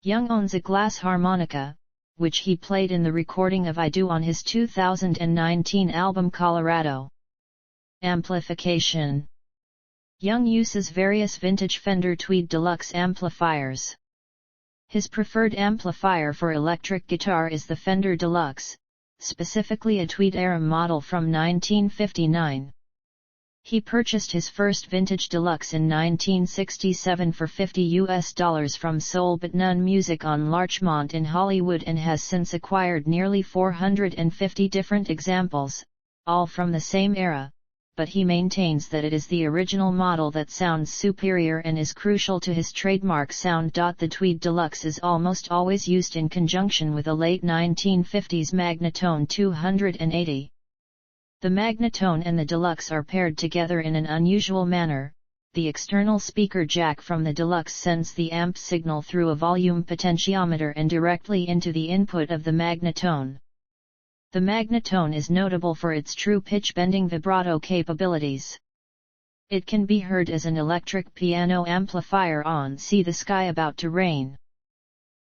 S1: Young owns a glass harmonica, which he played in the recording of I Do on his 2019 album Colorado. Amplification. Young uses various vintage Fender Tweed Deluxe amplifiers. His preferred amplifier for electric guitar is the Fender Deluxe, specifically a Tweed-era model from 1959. He purchased his first vintage Deluxe in 1967 for $50 from Soul But None Music on Larchmont in Hollywood and has since acquired nearly 450 different examples, all from the same era, but he maintains that it is the original model that sounds superior and is crucial to his trademark sound. The Tweed Deluxe is almost always used in conjunction with a late 1950s Magnatone 280. The Magnatone and the Deluxe are paired together in an unusual manner. The external speaker jack from the Deluxe sends the amp signal through a volume potentiometer and directly into the input of the Magnatone. The Magnatone is notable for its true pitch-bending vibrato capabilities. It can be heard as an electric piano amplifier on See the Sky About to Rain.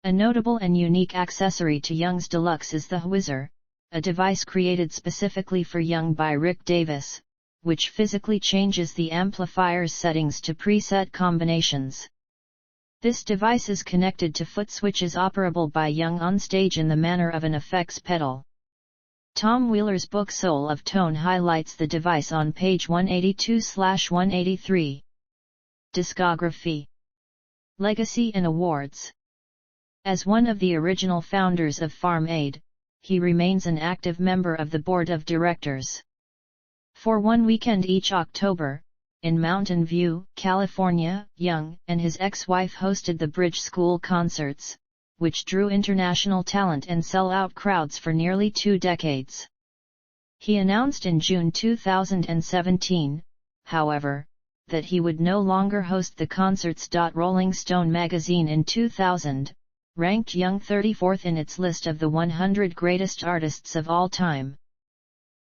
S1: A notable and unique accessory to Young's Deluxe is the Whizzer, a device created specifically for Young by Rick Davis, which physically changes the amplifier's settings to preset combinations. This device is connected to foot switches operable by Young on stage in the manner of an effects pedal. Tom Wheeler's book Soul of Tone highlights the device on page 182/183. Discography. Legacy and awards. As one of the original founders of Farm Aid, he remains an active member of the board of directors. For one weekend each October, in Mountain View, California, Young and his ex-wife hosted the Bridge School Concerts, which drew international talent and sell-out crowds for nearly 2 decades. He announced in June 2017, however, that he would no longer host the concerts. Rolling Stone magazine in 2000 ranked Young 34th in its list of the 100 greatest artists of all time.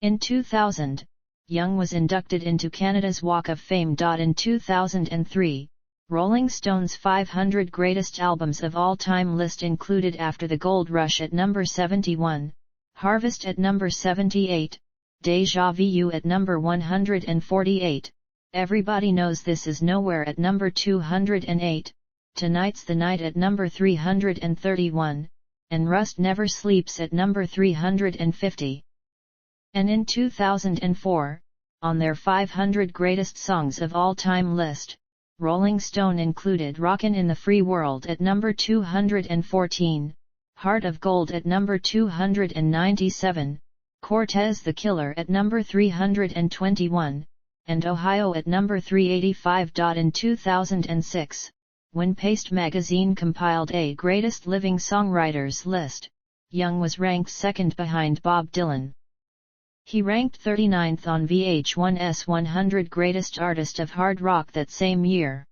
S1: In 2000, Young was inducted into Canada's Walk of Fame. In 2003, Rolling Stone's 500 Greatest Albums of All Time list included After the Gold Rush at number 71, Harvest at number 78, Deja Vu at number 148, Everybody Knows This Is Nowhere at number 208, Tonight's the Night at number 331, and Rust Never Sleeps at number 350. And in 2004, on their 500 Greatest Songs of All Time list, Rolling Stone included Rockin' in the Free World at number 214, Heart of Gold at number 297, Cortez the Killer at number 321, and Ohio at number 385. In 2006, when Paste magazine compiled a Greatest Living Songwriters list, Young was ranked second behind Bob Dylan. He ranked 39th on VH1's 100 Greatest Artist of Hard Rock that same year.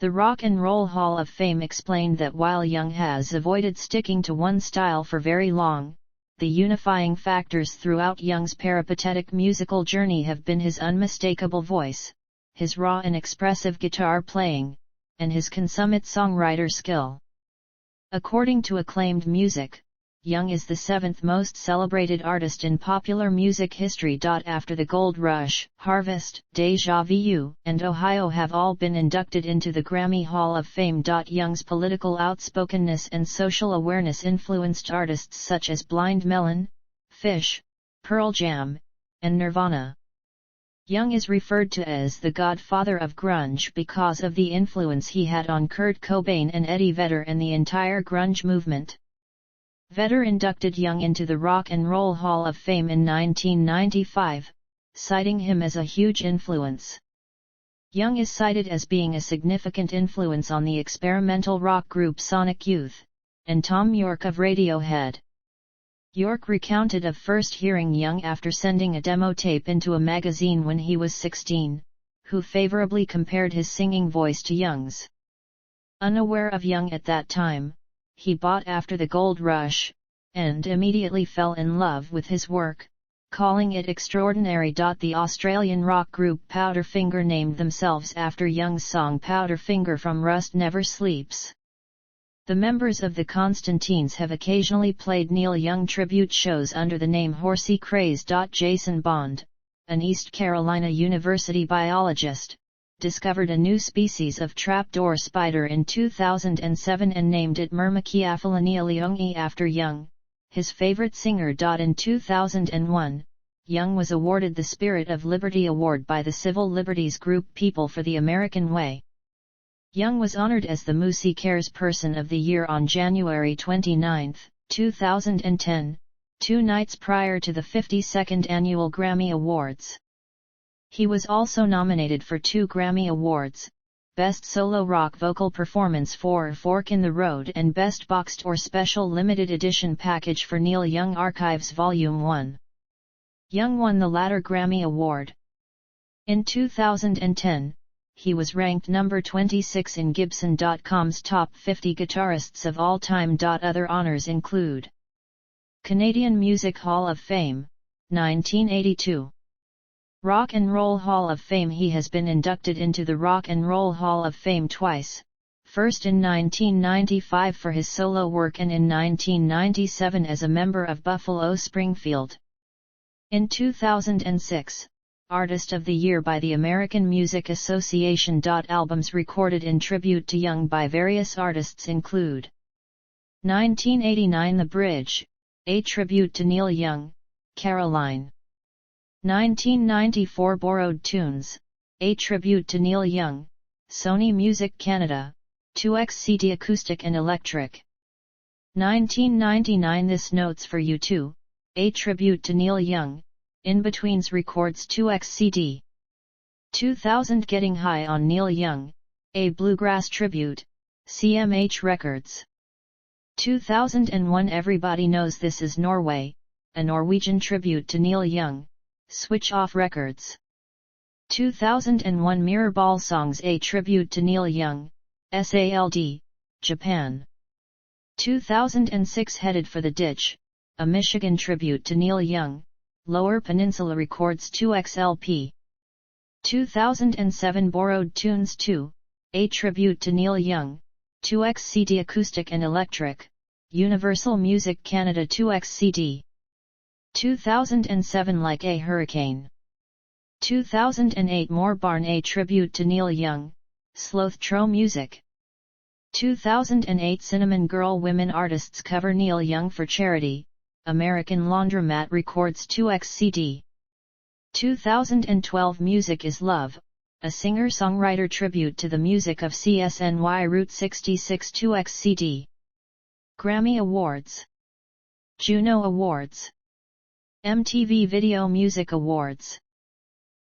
S1: The Rock and Roll Hall of Fame explained that while Young has avoided sticking to one style for very long, the unifying factors throughout Young's peripatetic musical journey have been his unmistakable voice, his raw and expressive guitar playing, and his consummate songwriter skill. According to acclaimed music, Young is the 7th most celebrated artist in popular music history. After the Gold Rush, Harvest, Deja Vu, and Ohio have all been inducted into the Grammy Hall of Fame. Young's political outspokenness and social awareness influenced artists such as Blind Melon, Phish, Pearl Jam, and Nirvana. Young is referred to as the godfather of grunge because of the influence he had on Kurt Cobain and Eddie Vedder and the entire grunge movement. Vedder inducted Young into the Rock and Roll Hall of Fame in 1995, citing him as a huge influence. Young is cited as being a significant influence on the experimental rock group Sonic Youth, and Thom Yorke of Radiohead. Yorke recounted of first hearing Young after sending a demo tape into a magazine when he was 16, who favorably compared his singing voice to Young's. Unaware of Young at that time, he bought After the Gold Rush, and immediately fell in love with his work, calling it extraordinary. The Australian rock group Powderfinger named themselves after Young's song Powderfinger from Rust Never Sleeps. The members of the Constantines have occasionally played Neil Young tribute shows under the name Horsey Craze. Jason Bond, an East Carolina University biologist, discovered a new species of trapdoor spider in 2007 and named it Myrmecia after Young, his favorite singer. In 2001, Young was awarded the Spirit of Liberty Award by the civil liberties group People for the American Way. Young was honored as the Moosey Cares Person of the Year on January 29, 2010, 2 nights prior to the 52nd Annual Grammy Awards. He was also nominated for 2 Grammy Awards, Best Solo Rock Vocal Performance for Fork in the Road and Best Boxed or Special Limited Edition Package for Neil Young Archives Volume 1. Young won the latter Grammy Award. In 2010, he was ranked number 26 in Gibson.com's Top 50 Guitarists of All Time. Other honors include Canadian Music Hall of Fame, 1982. Rock and Roll Hall of Fame. He has been inducted into the Rock and Roll Hall of Fame twice, first in 1995 for his solo work and in 1997 as a member of Buffalo Springfield. In 2006, Artist of the Year by the American Music Association. Albums recorded in tribute to Young by various artists include 1989 The Bridge, a tribute to Neil Young, Caroline. 1994 Borrowed Tunes, a tribute to Neil Young, Sony Music Canada, 2XCD Acoustic and Electric. 1999 This Note's for You Too, a tribute to Neil Young, In-Betweens Records 2XCD. 2000 Getting High on Neil Young, a bluegrass tribute, CMH Records. 2001 Everybody Knows This Is Norway, a Norwegian tribute to Neil Young, Switch Off Records. 2001 Mirrorball Songs, a tribute to Neil Young, SALD, Japan. 2006 Headed for the Ditch, a Michigan tribute to Neil Young, Lower Peninsula Records 2XLP. 2007 Borrowed Tunes 2, A tribute to Neil Young, 2x CD acoustic and electric, Universal Music Canada 2x CD. 2007 Like a Hurricane. 2008 More Barn A tribute to Neil Young, Sloth Tro Music. 2008 Cinnamon Girl Women artists cover Neil Young for charity, American Laundromat Records 2x CD. 2012 Music is Love, a singer-songwriter tribute to the music of CSNY Route 66 2x CD. Grammy Awards. Juno Awards. MTV Video Music Awards.